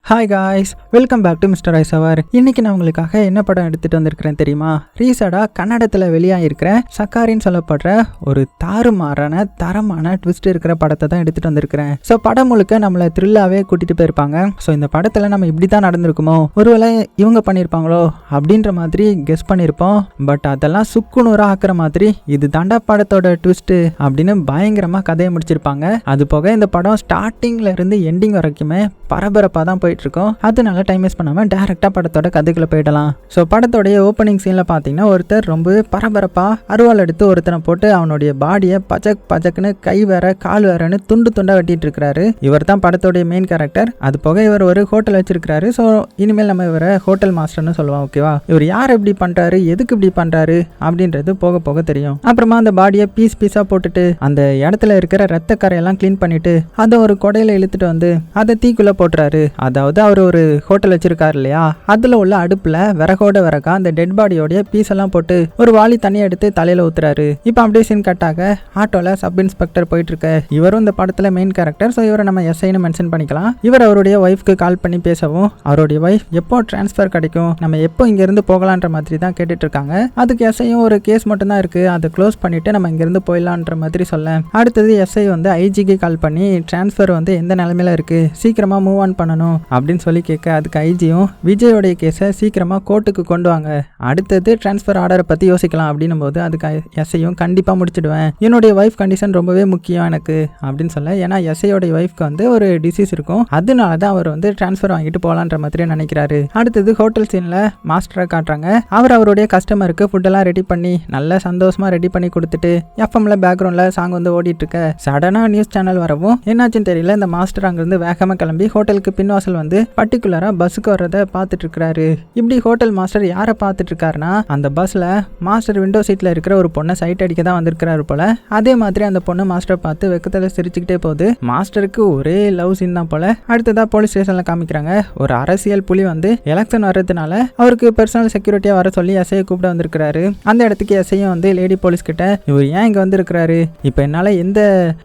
Hi guys, welcome back to Mister ஐசவர். இன்னைக்கு நான் உங்களுக்காக என்ன படம் எடுத்துகிட்டு வந்திருக்கிறேன் தெரியுமா? ரீசெண்டாக கன்னடத்தில் வெளியாகிருக்கிற சக்காரின்னு சொல்லப்படுற ஒரு தாறுமாறான தரமான ட்விஸ்ட் இருக்கிற படத்தை தான் எடுத்துகிட்டு வந்திருக்கிறேன். ஸோ படம் முழுக்க நம்மளை த்ரில்லாகவே கூட்டிகிட்டு போயிருப்பாங்க. ஸோ இந்த படத்தில் நம்ம இப்படி தான் நடந்திருக்குமோ, ஒருவேளை இவங்க பண்ணியிருப்பாங்களோ அப்படின்ற மாதிரி கெஸ் பண்ணியிருப்போம். பட் அதெல்லாம் சுக்குநூறாக ஆக்குற மாதிரி இது தாண்டா படத்தோட ட்விஸ்ட்டு அப்படின்னு பயங்கரமாக கதையை முடிச்சிருப்பாங்க. அது போக இந்த படம் ஸ்டார்டிங்கில் இருந்து எண்டிங் வரைக்குமே பரபரப்பாக தான் போயிட்டு இருக்கோம். அதனால டைம் வேஸ்ட் பண்ணாமல் டேரெக்டாக படத்தோட கதைக்குள்ள போயிடலாம். ஸோ படத்தோடைய ஓப்பனிங் சீனில் பார்த்தீங்கன்னா ஒருத்தர் ரொம்ப பரபரப்பாக அருவாள் எடுத்து ஒருத்தனை போட்டு அவனுடைய பாடியை பச்சக் பச்சக்குன்னு கை வேற கால் வேறன்னு துண்டு துண்டாக வெட்டிட்டு இருக்கிறாரு. இவர் தான் படத்தோடைய மெயின் கேரக்டர். அது போக இவர் ஒரு ஹோட்டல் வச்சிருக்கிறாரு. ஸோ இனிமேல் நம்ம இவரை ஹோட்டல் மாஸ்டர்னு சொல்லுவோம். ஓகேவா? இவர் யார் எப்படி பண்ணுறாரு, எதுக்கு இப்படி பண்ணுறாரு அப்படின்றது போக போக தெரியும். அப்புறமா அந்த பாடியை பீஸாக போட்டுட்டு அந்த இடத்துல இருக்கிற ரத்த கரையெல்லாம் கிளீன் பண்ணிட்டு அதை ஒரு கொடையில இழுத்துட்டு வந்து அதை தீக்குள்ள போட்டுறாரு. அதாவது அவர் ஒரு ஹோட்டல் வச்சிருக்காரு இல்லையா, அதுல உள்ள அடுப்புல விறகா அந்த டெட் பாடியோடைய பீஸ் எல்லாம் போட்டு ஒரு வாளி தண்ணியை எடுத்து தலையில ஊத்துறாரு. இப்போ அப்படியே சீன் கட்டாக ஆட்டோல சப் இன்ஸ்பெக்டர் போயிட்டு இருக்க. இவரும் இந்த படத்துல மெயின் கேரக்டர். ஸோ இவரை நம்ம எஸ்ஐன்னு மென்ஷன் பண்ணிக்கலாம். இவர் அவருடைய ஒய்ஃப்க்கு கால் பண்ணி பேசவும் அவருடைய ஒய்ஃப் எப்போ டிரான்ஸ்ஃபர் கிடைக்கும், நம்ம எப்போ இங்க இருந்து போகலான்ற மாதிரி தான் கேட்டுட்டு இருக்காங்க. அதுக்கு எஸ்ஐயும் ஒரு கேஸ் மட்டும் தான் இருக்கு, அதை க்ளோஸ் பண்ணிட்டு நம்ம இங்க இருந்து போயிடலான்ற மாதிரி சொல்ல, அடுத்தது எஸ்ஐ வந்து ஐஜிக்கு கால் பண்ணி டிரான்ஸ்ஃபர் வந்து எந்த நிலைமையில இருக்கு, சீக்கிரமா மூவ் ஆன் பண்ணணும் அப்படின்னு சொல்லி கேட்க, அதுக்கு ஐஜியும் விஜயோடைய கேஸை சீக்கிரமா கோர்ட்டுக்கு கொண்டு வாங்க, அடுத்தது டிரான்ஸ்ஃபர் ஆர்டரை பத்தி யோசிக்கலாம் அப்படின்னும் போது அதுக்கு எஸ்ஐயும் கண்டிப்பா முடிச்சிடுவேன், என்னுடைய ஒய்ஃப் கண்டிஷன் ரொம்பவே முக்கியம் எனக்கு அப்படின்னு சொல்ல. ஏன்னா எஸ்ஐயோடைய ஒய்ஃப்க்கு வந்து ஒரு டிசீஸ் இருக்கும், அதனால தான் அவர் வந்து டிரான்ஸ்ஃபர் வாங்கிட்டு போகலான்ற மாதிரி நினைக்கிறாரு. அடுத்தது ஹோட்டல் சீன்ல மாஸ்டரை காட்டுறாங்க. அவர் அவருடைய கஸ்டமருக்கு ஃபுட்டெல்லாம் ரெடி பண்ணி நல்ல சந்தோஷமா ரெடி பண்ணி கொடுத்துட்டு எஃப்எம்ல பேக்ரவுண்ட்ல சாங் வந்து ஓடிட்டு இருக்க, சடனா நியூஸ் சேனல் வரவும் என்னாச்சுன்னு தெரியல, இந்த மாஸ்டர் அங்கிருந்து வேகமா கிளம்பி ஹோட்டலுக்கு பின்வாசல் வந்து பர்டிகுலரா பஸ்ஸுக்கு வர்றத பார்த்துட்டு இருக்காரு. இப்படி ஹோட்டல் மாஸ்டர் யாரை பார்த்துட்டு இருக்காருன்னா, அந்த பஸ்ல மாஸ்டர் விண்டோ சீட்ல இருக்கிற ஒரு பொண்ணை சைட் அடிக்க தான் வந்திருக்கிறாரு போல. அதே மாதிரி அந்த பொண்ணு மாஸ்டர் பார்த்து வெக்கத்துல சிரிச்சுக்கிட்டே போகுது. மாஸ்டருக்கு ஒரே லவ் சீன் தான் போல. அடுத்ததா போலீஸ் ஸ்டேஷன்ல காமிக்கிறாங்க. ஒரு அரசியல் புலி வந்து எலெக்ஷன் வர்றதுனால அவருக்கு பர்சனல் செக்யூரிட்டியா வர சொல்லி எஸ்ஐ கூப்பிட வந்திருக்கிறாரு. அந்த இடத்துக்கு எஸ்ஐயும் வந்து லேடி போலீஸ் கிட்ட இவர் ஏன் இங்க வந்திருக்கிறாரு, இப்ப என்னால எந்த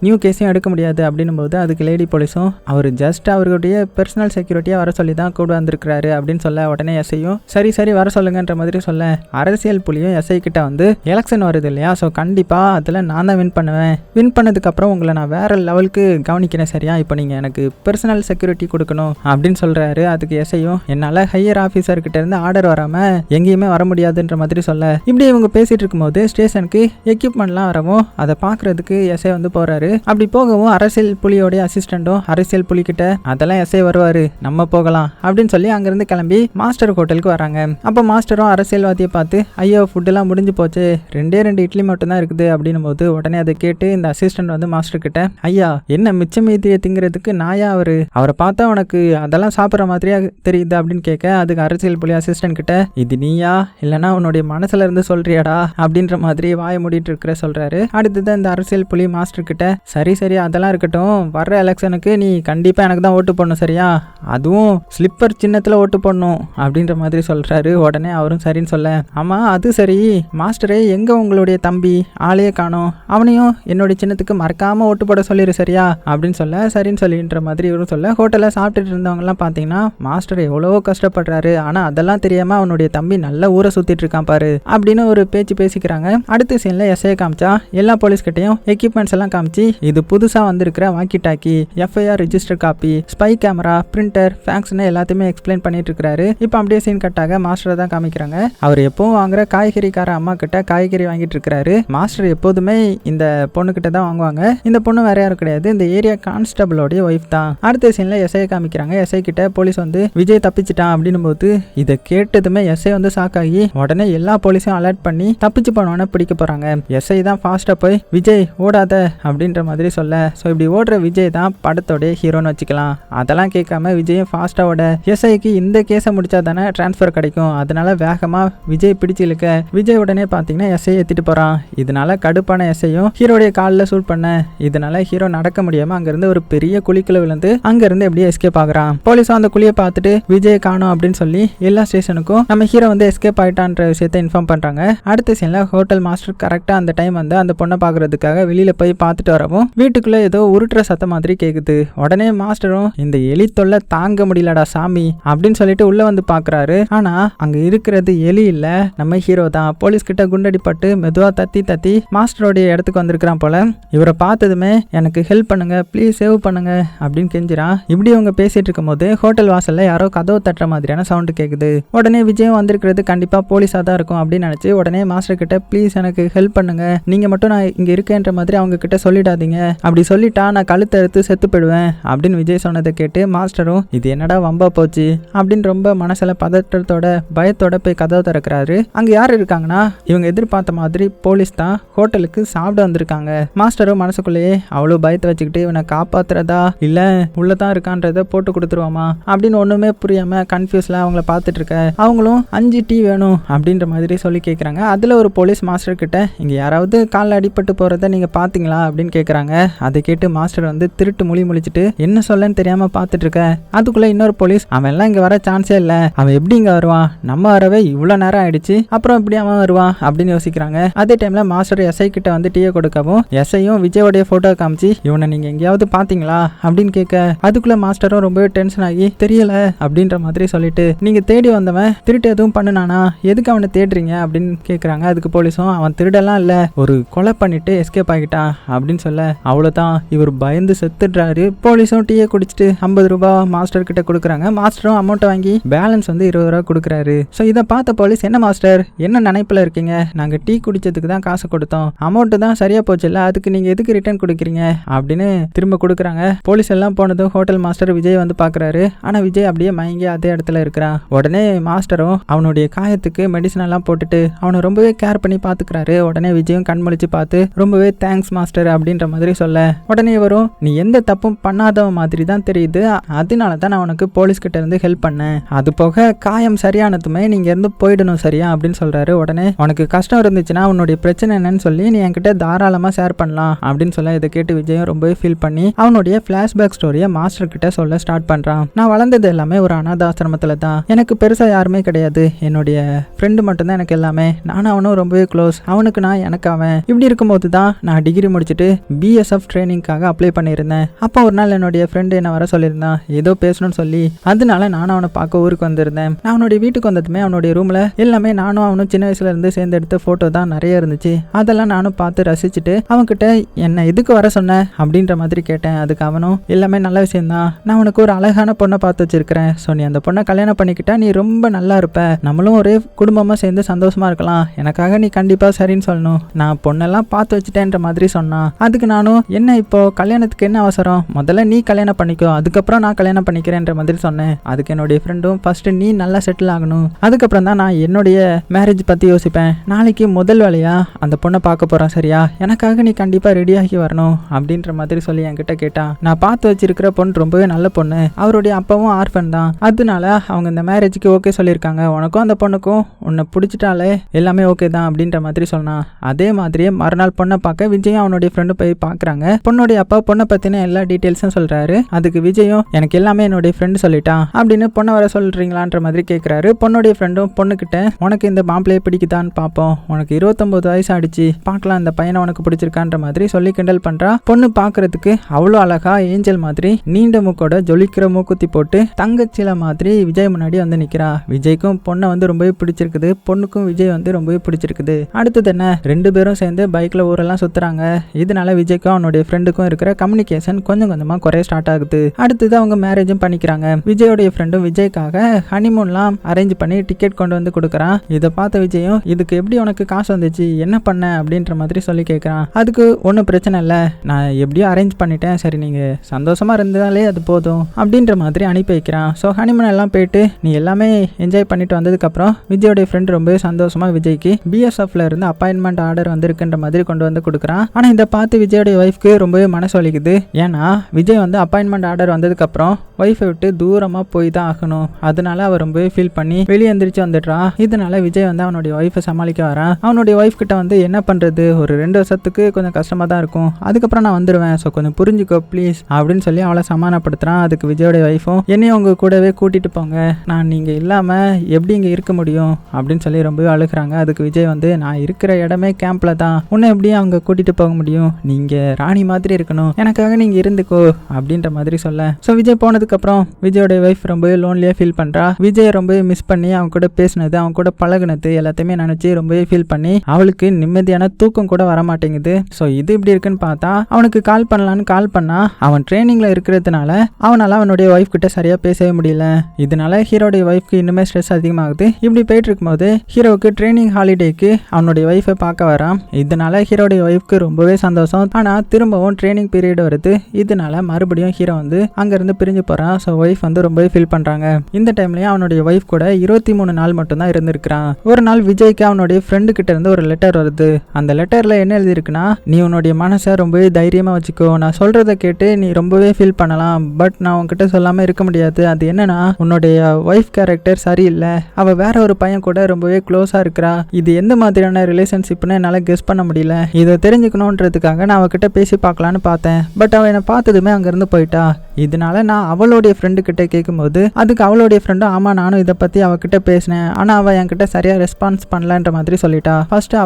நியூ கேஸையும் எடுக்க முடியாது அப்படின்னும் போது அதுக்கு லேடி போலீஸும் அவர் ஜஸ்ட் அவருடைய பர்சனல் செக்யூரிட்டியா வர சொல்லி தான் கூட வந்திருக்கிறாரு அப்படின்னு சொல்ல, உடனே எஸ்ஐயும் சரி வர சொல்லுங்கன்ற மாதிரி சொல்ல, அரசியல் புலியும் எஸ்ஐ கிட்ட வந்து எலெக்ஷன் வருது இல்லையா, ஸோ கண்டிப்பா அதுல நான் தான் வின் பண்ணுவேன், வின் பண்ணதுக்கு அப்புறம் உங்களை நான் வேற லெவலுக்கு கவனிக்கிறேன், சரியா, இப்போ நீங்க எனக்கு பர்சனல் செக்யூரிட்டி கொடுக்கணும் அப்படின்னு சொல்றாரு. அதுக்கு எஸ்ஐயும் என்னால ஹையர் ஆபீசர் கிட்ட இருந்து ஆர்டர் வராம எங்கேயுமே வர முடியாதுன்ற மாதிரி சொல்ல, இப்படி இவங்க பேசிட்டு இருக்கும்போது ஸ்டேஷனுக்கு எக்யூப்மெண்ட்லாம் வரவும் அதை பாக்குறதுக்கு எஸ்ஐ வந்து போறாரு. அப்படி போகவும் அரசியல் புலியோடைய அசிஸ்டண்டும் அரசியல் புலி கிட்ட அதெல்லாம் எஸ்ஐ வருவாரு, நம்ம போகலாம் அப்படின்னு சொல்லி அங்கிருந்து கிளம்பி மாஸ்டர் ஹோட்டலுக்கு வராங்க. அப்போ மாஸ்டரும் அரசியல்வாதியை பார்த்து ஐயோ ஃபுட் எல்லாம் முடிஞ்சு போச்சு, 2 இட்லி மட்டும் தான் இருக்குது அப்படின்னும் போது உடனே அதை கேட்டு இந்த அசிஸ்டன்ட் வந்து மாஸ்டர் கிட்ட ஐயா என்ன மிச்சம் மீதியை திங்கிறதுக்கு நாயா அவரை பார்த்தா உனக்கு அதெல்லாம் சாப்பிட்ற மாதிரியா தெரியுது அப்படின்னு கேட்க, அதுக்கு அரசியல் புலி அசிஸ்டன்ட் கிட்ட இது நீயா இல்லைன்னா உன்னுடைய மனசுல இருந்து சொல்றியாடா அப்படின்ற மாதிரி வாய மூடிட்டு இருக்கிற சொல்றாரு. அடுத்தது இந்த அரசியல் புலி மாஸ்டர் கிட்ட சரி அதெல்லாம் இருக்கட்டும், வர்ற எலெக்ஷனுக்கு நீ கண்டிப்பா எனக்கு தான் ஓட்டு போடணும், சரியா, அதுவும் ஸ்லிப்பர் சின்னத்துல ஓட்டு போடணும் அப்படின்ற மாதிரி சொல்றாரு. உடனே அவரும் சரின்னு சொல்ல, ஆமா அது சரி மாஸ்டரே, எங்க உங்களுடைய தம்பி ஆளையே காணோம், அவனையும் என்னுடைய சின்னத்துக்கு மறக்காம ஓட்டு போட சொல்லிரு, சரியா அப்படின்னு சொல்ல, சரின்னு சொல்லின்ற மாதிரி இவரும் சொல்ல, ஹோட்டல்ல சாப்பிட்டுட்டு இருந்தவங்க எல்லாம் பாத்தீங்கன்னா மாஸ்டர் எவ்வளவோ கஷ்டப்படுறாரு, ஆனா அதெல்லாம் தெரியாம அவனுடைய தம்பி நல்ல ஊரை சுத்திட்டு இருக்கான் பாரு அப்படின்னு ஒரு பேச்சு பேசிக்கிறாங்க. அடுத்த சீன்ல எஸ்ஐ காமிச்சா எல்லா போலீஸ் கிட்டையும் எக்யூப்மெண்ட்ஸ் எல்லாம் காமிச்சு இது புதுசா வந்திருக்கிற walkie talkie, FIR register copy, spy camera, printer, ஃபேக்ஸ்னு எல்லாத்தையுமே எக்ஸ்பிளைன் பண்ணிட்டு இருக்காரு. இப்போ அப்படியே சீன் கட்டாக மாஸ்டரை தான் காமிக்கிறாங்க. அவர் எப்பவும் வாங்குற காய்கறிக்கார அம்மா கிட்ட காய்கறி வாங்கிட்டு இருக்காரு. மாஸ்டர் எப்போதுமே இந்த பொண்ணு கிட்ட தான் வாங்குவாங்க. இந்த பொண்ணு வேற யாரும் கிடையாது, இந்த ஏரியா கான்ஸ்டபிளோடைய ஒய்ஃப் தான். அடுத்த சீன்ல எஸ்ஐ காமிக்கிறாங்க. எஸ்ஐ கிட்ட போலீஸ் வந்து விஜய் தப்பிச்சிட்டான் அப்படின்னும் போது இதை கேட்டதுமே எஸ்ஐ வந்து ஷாக் ஆகி உடனே எல்லா போலீஸையும் அலர்ட் பண்ணி தப்பிச்சு போனவன பிடிக்க போறாங்க. எஸ்ஐ தான் ஃபாஸ்டா போய் விஜய் ஓடாத அப்படின்ற மாதிரி சொல்ல, ஸோ இப்படி ஓடுற விஜய் தான் படத்தோடைய ஹீரோன்னு வச்சுக்கலாம். அதெல்லாம் கேட்காம விஜயும் ஃபாஸ்டா ஓட, எஸ்ஐக்கு இந்த கேஸை முடிச்சா தானே டிரான்ஸ்ஃபர் கிடைக்கும், அதனால வேகமா விஜய் பிடிச்சு இழுக்க, விஜய் உடனே பாத்தீங்கன்னா எஸ்ஐ ஏத்திட்டு போறான். இதனால கடுப்பான எஸ்ஐயும் ஹீரோடைய காலில் சூட் பண்ண, இதனால ஹீரோ நடக்க முடியாம அங்கிருந்து ஒரு பெரிய குழிக்குள்ள விழுந்து அங்கிருந்து எப்படியே எஸ்கேப் ஆகுறான். போலீஸும் அந்த குழியை பார்த்துட்டு விஜய் காணோம் அப்படின்னு சொல்லி எல்லா ஸ்டேஷனுக்கும் நம்ம ஹீரோ வந்து எஸ்கேப் ஆயிட்டான்ற விஷயத்தை இன்ஃபார்ம் பண்றாங்க. அடுத்த சீன்ல ஹோட்டல் மாஸ்டர் கரெக்டா அந்த டைம் வந்து அந்த பொண்ணை பாக்குறதுக்காக வெளியில போய் பார்த்துட்டு வரவும் வீட்டுக்குள்ள ஏதோ உருட்டுற சத்தம் மாதிரி கேக்குது. உடனே மாஸ்டரும் இந்த எலி தொல்லை தாங்க முடியலடா சாமி அப்படின்னு சொல்லிட்டு உள்ள வந்து பாக்குறாரு. ஆனா அங்க இருக்கிறது எலி இல்ல, நம்ம ஹீரோ தான். போலீஸ் கிட்ட குண்டடிப்பட்டு மெதுவா தத்தி மாஸ்டரோடைய இடத்துக்கு வந்திருக்கிறான் போல. இவரை பார்த்ததுமே எனக்கு ஹெல்ப் பண்ணுங்க ப்ளீஸ், சேவ் பண்ணுங்க அப்படின்னு கெஞ்சிரான். இப்படி அவங்க பேசிட்டு இருக்கும் போது ஹோட்டல் வாசல்ல யாரோ கதவு தட்டுற மாதிரியான சவுண்ட் கேக்குது. உடனே விஜயம் வந்திருக்கிறது கண்டிப்பா போலீஸா தான் இருக்கும் அப்படின்னு நினைச்சு உடனே மாஸ்டர் கிட்ட ப்ளீஸ் எனக்கு ஹெல்ப் பண்ணுங்க, நீங்க மட்டும் நான் இங்க இருக்கேன்ற மாதிரி அவங்க கிட்ட சொல்லிடாதீங்க, அப்படி சொல்லிட்டா நான் கழுத்தை எடுத்து செத்து போயிடுவேன் அப்படின்னு விஜய் சொன்னதை கேட்டு மாஸ்டரும் இது என்னடா வம்பா போச்சு அப்படின்னு ரொம்ப மனசுல பதற்றத்தோட பயத்தோட போய் கதவை திறக்கிறாரு. அங்க யார் இருக்காங்கன்னா இவங்க எதிர்பார்த்த மாதிரி போலீஸ் தான் ஹோட்டலுக்கு சாப்பிட வந்திருக்காங்க. மாஸ்டரும் மனசுக்குள்ளேயே அவ்வளவு பயத்தை வச்சுக்கிட்டு இவனை காப்பாத்துறதா இல்ல உள்ளதான் இருக்கான்றத போட்டு கொடுத்துருவாமா அப்படின்னு ஒண்ணுமே புரியாம கன்ஃபியூஸ்ல அவங்கள பார்த்துட்டு இருக்க. அவங்களும் 5 டீ வேணும் அப்படின்ற மாதிரி சொல்லி கேட்குறாங்க. அதுல ஒரு போலீஸ் மாஸ்டர் கிட்ட இங்க யாராவது காலில் அடிபட்டு போறத நீங்க பாத்தீங்களா அப்படின்னு கேட்குறாங்க. அதை கேட்டு மாஸ்டர் வந்து திருட்டு முழிச்சிட்டு என்ன சொல்லன்னு தெரியாம பார்த்துட்டு இருக்க. அதுக்குள்ள இன்னொரு போலீஸ் அவன் எல்லாம் இங்க வர சான்ஸே இல்ல, அவன் எப்படி இங்க வருவான், நம்ம வரவே இவ்வளவு நேரம் ஆயிடுச்சு, அப்புறம் எப்படி அவன் வருவான் அப்படின்னு யோசிக்கிறாங்க. அதே டைம்ல மாஸ்டர் எஸ்ஐ கிட்ட வந்து டீயை கொடுக்கவும் எஸ்ஐயும் விஜயோடைய போட்டோ காமிச்சு இவனை நீங்க எங்கேயாவது பாத்தீங்களா அப்படின்னு கேட்க, அதுக்குள்ள மாஸ்டரும் ரொம்பவே டென்ஷன் ஆகி தெரியல அப்படின்ற மாதிரி சொல்லிட்டு நீங்க தேடி வந்தவன் திருட்டு எதுவும் பண்ணுனானா, எதுக்கு அவனை தேடுறீங்க அப்படின்னு கேட்குறாங்க. அதுக்கு போலீஸும் அவன் திருடெல்லாம் இல்ல, ஒரு கொலை பண்ணிட்டு எஸ்கேப் ஆகிட்டான் அப்படின்னு சொல்ல அவ்வளவுதான் இவர் பயந்து செத்துடுறாரு. போலீஸும் டீயை குடிச்சிட்டு 50 ரூபாய் மாஸ்டர் கிட்ட கொடுக்குறாங்க. மாஸ்டரும் அமௌண்ட் வாங்கி பேலன்ஸ் வந்து 20 ரூபா கொடுக்குறாரு. ஸோ இதை பார்த்த போலீஸ் என்ன மாஸ்டர் என்ன நினைப்புல இருக்கீங்க, நாங்க டீ குடிச்சதுக்கு தான் காசு கொடுத்தோம், அமௌண்ட் தான் சரியா போச்சு இல்ல, அதுக்கு நீங்க எதுக்கு ரிட்டர்ன் கொடுக்குறீங்க அப்படின்னு திரும்ப கொடுக்குறாங்க. போலீஸ் எல்லாம் போனதும் ஹோட்டல் மாஸ்டர் விஜய் வந்து பாக்குறாரு. ஆனா விஜய் அப்படியே மயங்கி அதே இடத்துல இருக்கிறான். உடனே மாஸ்டரும் அவனுடைய காயத்துக்கு மெடிசன் எல்லாம் போட்டுட்டு அவனை ரொம்பவே கேர் பண்ணி பாத்துக்கிறாரு. உடனே விஜயும் கண்மொழிச்சு பார்த்து ரொம்பவே தேங்க்ஸ் மாஸ்டர் அப்படின்ற மாதிரி சொல்ல, உடனே வரும் நீ எந்த தப்பும் பண்ணாதவ மாதிரி தான் தெரியுது, அதனால தான் நான் உனக்கு போலீஸ் கிட்ட இருந்து ஹெல்ப் பண்ணேன், அது போக காயம் சரியானதுமே நீங்க இருந்து போயிடணும் சரியா அப்படின்னு சொல்றாரு. உடனே உனக்கு கஷ்டம் இருந்துச்சுன்னா உன்னுடைய பிரச்சனை என்னன்னு சொல்லி நீ என்கிட்ட தாராளமா ஷேர் பண்ணலாம் அப்படின்னு சொல்ல, இதை கேட்டு விஜயும் ரொம்பவே ஃபீல் பண்ணி அவனுடைய பிளாஷ்பேக் ஸ்டோரியை மாஸ்டர் கிட்ட சொல்ல ஸ்டார்ட் பண்றான். நான் வளர்ந்தது எல்லாமே ஒரு அனாதாசிரமத்துல தான், எனக்கு பெருசா யாருமே கிடையாது, என்னுடைய ஃப்ரெண்டு மட்டும்தான் எனக்கு எல்லாமே, நானும் அவனும் ரொம்பவே க்ளோஸ், அவனுக்கு நான் எனக்கு அவன். இப்படி இருக்கும்போது தான் நான் டிகிரி முடிச்சுட்டு பிஎஸ்எஃப் ட்ரைனிங்காக அப்ளை பண்ணியிருந்தேன். அப்போ ஒரு நாள் என்னுடைய ஃப்ரெண்டு என்ன வர சொல்லியிருந்தான் ஏதோ பேசணும்னு சொல்லி, அதனால நானும் அவனை பார்க்க ஊருக்கு வந்திருந்தேன். நான் அவனுடைய வீட்டுக்கு வந்ததுமே அவனுடைய ரூம்ல எல்லாமே நானும் அவனும் சின்ன வயசுல இருந்து சேர்ந்து எடுத்த போட்டோ தான் நிறைய இருந்துச்சு. அதெல்லாம் நானும் பார்த்து ரசிச்சுட்டு அவன்கிட்ட என்ன எதுக்கு வர சொன்ன அப்படின்ற மாதிரி கேட்டேன். அதுக்கு அவனும் எல்லாமே நல்ல விஷயம்தான், நான் உனக்கு ஒரு அழகான பொண்ணை பார்த்து வச்சிருக்கிறேன், ஸோ நீ அந்த பொண்ணை கல்யாணம் பண்ணிக்கிட்டா நீ ரொம்ப நல்லா இருப்ப, நம்மளும் ஒரே குடும்பமா சேர்ந்து சந்தோஷமா இருக்கலாம், எனக்காக நீ கண்டிப்பா சரின்னு சொல்லணும், நான் பொண்ணெல்லாம் பார்த்து வச்சுட்டேன்ற மாதிரி சொன்னான். அதுக்கு நானும் என்ன இப்போ கல்யாணத்துக்கு என்ன அவசரம், முதல்ல நீ கல்யாணம் பண்ணிக்கோ அதுக்கப்புறம் நான் கல்யாணம் பண்ணிக்கிறேன்ற மாதிரி சொன்னேன். அதுக்கு என்னுடைய ஃப்ரெண்டும் ஃபர்ஸ்ட் நீ நல்லா செட்டில் ஆகணும், அதுக்கப்புறம் தான் நான் என்னுடைய மேரேஜ் பத்தி யோசிப்பேன், நாளைக்கு முதல் வேலையா அந்த பொண்ணை பார்க்க போறேன் சரியா, எனக்காக நீ கண்டிப்பா ரெடி ஆகி வரணும் அப்படின்ற மாதிரி சொல்லி என்கிட்ட கேட்டான். நான் பார்த்து வச்சிருக்கிற பொண்ணு ரொம்பவே நல்ல பொண்ணு, அவருடைய அப்பாவும் ஆர்ஃபன் தான், அதனால அவங்க இந்த மேரேஜுக்கு ஓகே சொல்லியிருக்காங்க, உனக்கும் அந்த பொண்ணுக்கும் உன்னை பிடிச்சிட்டாலே எல்லாமே ஓகே தான் அப்படின்ற மாதிரி சொன்னான். அதே மாதிரியே மறுநாள் பொண்ணை பார்க்க விஜயும் அவனுடைய ஃப்ரெண்டு போய் பார்க்குறாங்க. பொண்ணுடைய அப்பா பொண்ணை பற்றின எல்லா டீட்டெயில்ஸும் சொல்கிறாரு. அதுக்கு விஜயும் எனக்கு எல்லாமே என்னுடைய ஃப்ரெண்டு சொல்லிட்டான் அப்படின்னு பொண்ணை வர சொல்கிறீங்களான்ற மாதிரி கேட்குறாரு. பொண்ணுடைய ஃப்ரெண்டும் பொண்ணுக்கிட்ட உனக்கு இந்த மாப்பிளையை பிடிக்குதான்னு பார்ப்போம், உனக்கு 29 வயசு ஆயிடுச்சு, பார்க்கலாம் இந்த பையனை உனக்கு பிடிச்சிருக்கான்ற மாதிரி சொல்லி கிண்டல் பண்ணுறா. பொண்ணு பார்க்கறதுக்கு அவ்வளோ அழகா ஏஞ்சல் மாதிரி நீண்ட மூக்கோட ஜொலிக்கிற மூக்குத்தி போட்டு தங்கச்சில மாதிரி விஜய் முன்னாடி வந்து நிற்கிறா. விஜய்க்கும் பொண்ணை வந்து ரொம்பவே பிடிச்சிருக்குது, பொண்ணுக்கும் விஜய் வந்து ரொம்பவே பிடிச்சிருக்குது. அடுத்தது என்ன, 2 பேரும் சேர்ந்து பைக்ல ஊரெல்லாம் சுத்துறாங்க. இதனால விஜய்க்கும் அவனுடைய ஃப்ரெண்டுக்கும் இருக்கிற கம்யூனிகேஷன் கொஞ்சம் கொஞ்சமா குறைய ஸ்டார்ட் ஆகுது. அடுத்தது அவங்க மேரேஜும் பண்ணிக்கிறாங்க. விஜயோடைய ஃப்ரெண்டும் விஜய்க்காக ஹனிமூன்லாம் அரேஞ்ச் பண்ணி டிக்கெட் கொண்டு வந்து கொடுக்குறான். இதை பார்த்த விஜயும் இதுக்கு எப்படி உனக்கு காசு வந்துச்சு என்ன பண்ண அப்படின்ற மாதிரி சொல்லி கேட்குறான். அதுக்கு ஒன்றும் பிரச்சனை இல்லை, நான் எப்படியோ அரேஞ்ச் பண்ணிட்டேன், சரி நீங்க சந்தோஷமா இருந்தாலே அது போதும் அப்படின்ற மாதிரி அனுப்பி வைக்கிறான். ஸோ ஹனிமூன் எல்லாம் போயிட்டு நீ எல்லாமே என்ஜாய் பண்ணிட்டு வந்ததுக்கப்புறம் விஜயோடைய ஃப்ரெண்ட் ரொம்பவே சந்தோஷமா விஜய்க்கு பிஎஸ்எஃப்ல இருந்து அப்பாயின்மெண்ட் ஆர்டர் வந்திருக்குன்ற மாதிரி கொண்டு வந்து கொடுக்குறான். ஆனால் இதை பார்த்து விஜயோடைய ஒய்ஃப்க்கு ரொம்பவே மனசு வலிக்குது. ஏன்னா விஜய் வந்து அப்பாயின்மெண்ட் ஆர்டர் வந்ததுக்கப்புறம் ஒய்ஃபை விட்டு தூரமாக போய் தான் ஆகணும், அதனால அவர் ரொம்பவே ஃபீல் பண்ணி வெளியே எந்திரிச்சு வந்துடுறான். இதனால விஜய் வந்து அவனுடைய ஒய்ஃபை சமாளிக்க வரான். அவனுடைய ஒய்ஃப் கிட்ட வந்து என்ன பண்ணுறது, ஒரு 2 வருஷத்துக்கு கொஞ்சம் கஷ்டமாக தான் இருக்கும், அதுக்கப்புறம் நான் வந்துடுவேன், ஸோ கொஞ்சம் புரிஞ்சுக்கோ ப்ளீஸ் அப்படின்னு சொல்லி அவளை சமாதானப்படுத்துறான். அதுக்கு விஜயோடைய ஒய்ஃபும் என்னையும் உங்க கூடவே கூட்டிட்டு போங்க, நான் நீங்கள் இல்லாமல் எப்படி இங்கே இருக்க முடியும் அப்படின்னு சொல்லி ரொம்பவே அழுகிறாங்க. அதுக்கு விஜய் வந்து நான் இருக்கிற இடமே கேம்ப்ல தான், உன்னை எப்படி அவங்க கூட்டிட்டு போக முடியும், நீங்க ராணி மாதிரி இருக்கணும், எனக்காக நீங்க இருந்துக்கோ அப்படின்ற மாதிரி சொல்ல. ஸோ விஜய் போனதுக்கு அதுக்கப்புறம் விஜயோட ஒய்ஃப் ரொம்பவே லோன்லியா ஃபீல் பண்றா. விஜய் ரொம்பவே மிஸ் பண்ணி அவங்க கூட பேசினது, அவங்க கூட பழகுனது எல்லாத்தையுமே நினைச்சு ரொம்பவே ஃபீல் பண்ணி அவளுக்கு நிம்மதியான தூக்கம் கூட வர மாட்டேங்குது. ஸோ இது இப்படி இருக்குன்னு பார்த்தா அவனுக்கு கால் பண்ணலான்னு கால் பண்ணா அவன் ட்ரைனிங்ல இருக்கிறதுனால அவனால அவனுடைய ஒய்ஃப் கிட்ட சரியா பேசவே முடியல. இதனால ஹீரோடைய ஒய்ஃப்க்கு இன்னுமே ஸ்ட்ரெஸ் அதிகமாகுது. இப்படி போயிட்டு இருக்கும்போது ஹீரோவுக்கு ட்ரைனிங் ஹாலிடேக்கு அவனுடைய ஒய்ஃபை பார்க்க வரான். இதனால ஹீரோடைய ஒய்ஃப்க்கு ரொம்பவே சந்தோஷம். ஆனா திரும்பவும் ட்ரைனிங் பீரியட் வருது. இதனால மறுபடியும் ஹீரோ வந்து அங்கிருந்து பிரிஞ்சு போறான். ஸோ ஒய்ஃப் வந்து ரொம்பவே ஃபீல் பண்றாங்க. இந்த டைம்லயும் அவனுடைய ஒய்ஃப் கூட 23 நாள் மட்டும் தான் இருந்திருக்கிறான். ஒரு நாள் விஜய்க்கு அவனுடைய ஃப்ரெண்டு கிட்ட இருந்து ஒரு லெட்டர் வருது. அந்த லெட்டர்ல என்ன எழுதிருக்குன்னா, நீ உன்னுடைய மனசை ரொம்பவே தைரியமா வச்சுக்கோ, நான் சொல்றதை கேட்டு நீ ரொம்பவே ஃபீல் பண்ணலாம், பட் நான் உன்கிட்ட சொல்லாம இருக்க முடியாது. அது என்னன்னா, உன்னுடைய ஒய்ஃப் கேரக்டர் சரியில்லை, அவ வேற ஒரு பையன் கூட ரொம்பவே க்ளோஸா இருக்கிறா. இது எந்த மாதிரியான ரிலேஷன்ஷிப்னு என்னால கெஸ் பண்ண முடியல. இதை தெரிஞ்சுக்கணுன்றதுக்காக நான் அவகிட்ட பேசி பார்க்கலான்னு பார்த்தேன். பட் அவ என்னை பார்த்ததுமே அங்கிருந்து போயிட்டா. இதனால நான் அவளுடைய ஃப்ரெண்டு கிட்ட கேட்கும்போது அதுக்கு அவளுடைய ஃப்ரெண்டும், ஆமா நானும் இதை பத்தி அவகிட்ட பேசினேன், ஆனா அவ என்கிட்ட சரியா ரெஸ்பான்ஸ் பண்ணலன்ற மாதிரி சொல்லிட்டா. ஃபர்ஸ்ட்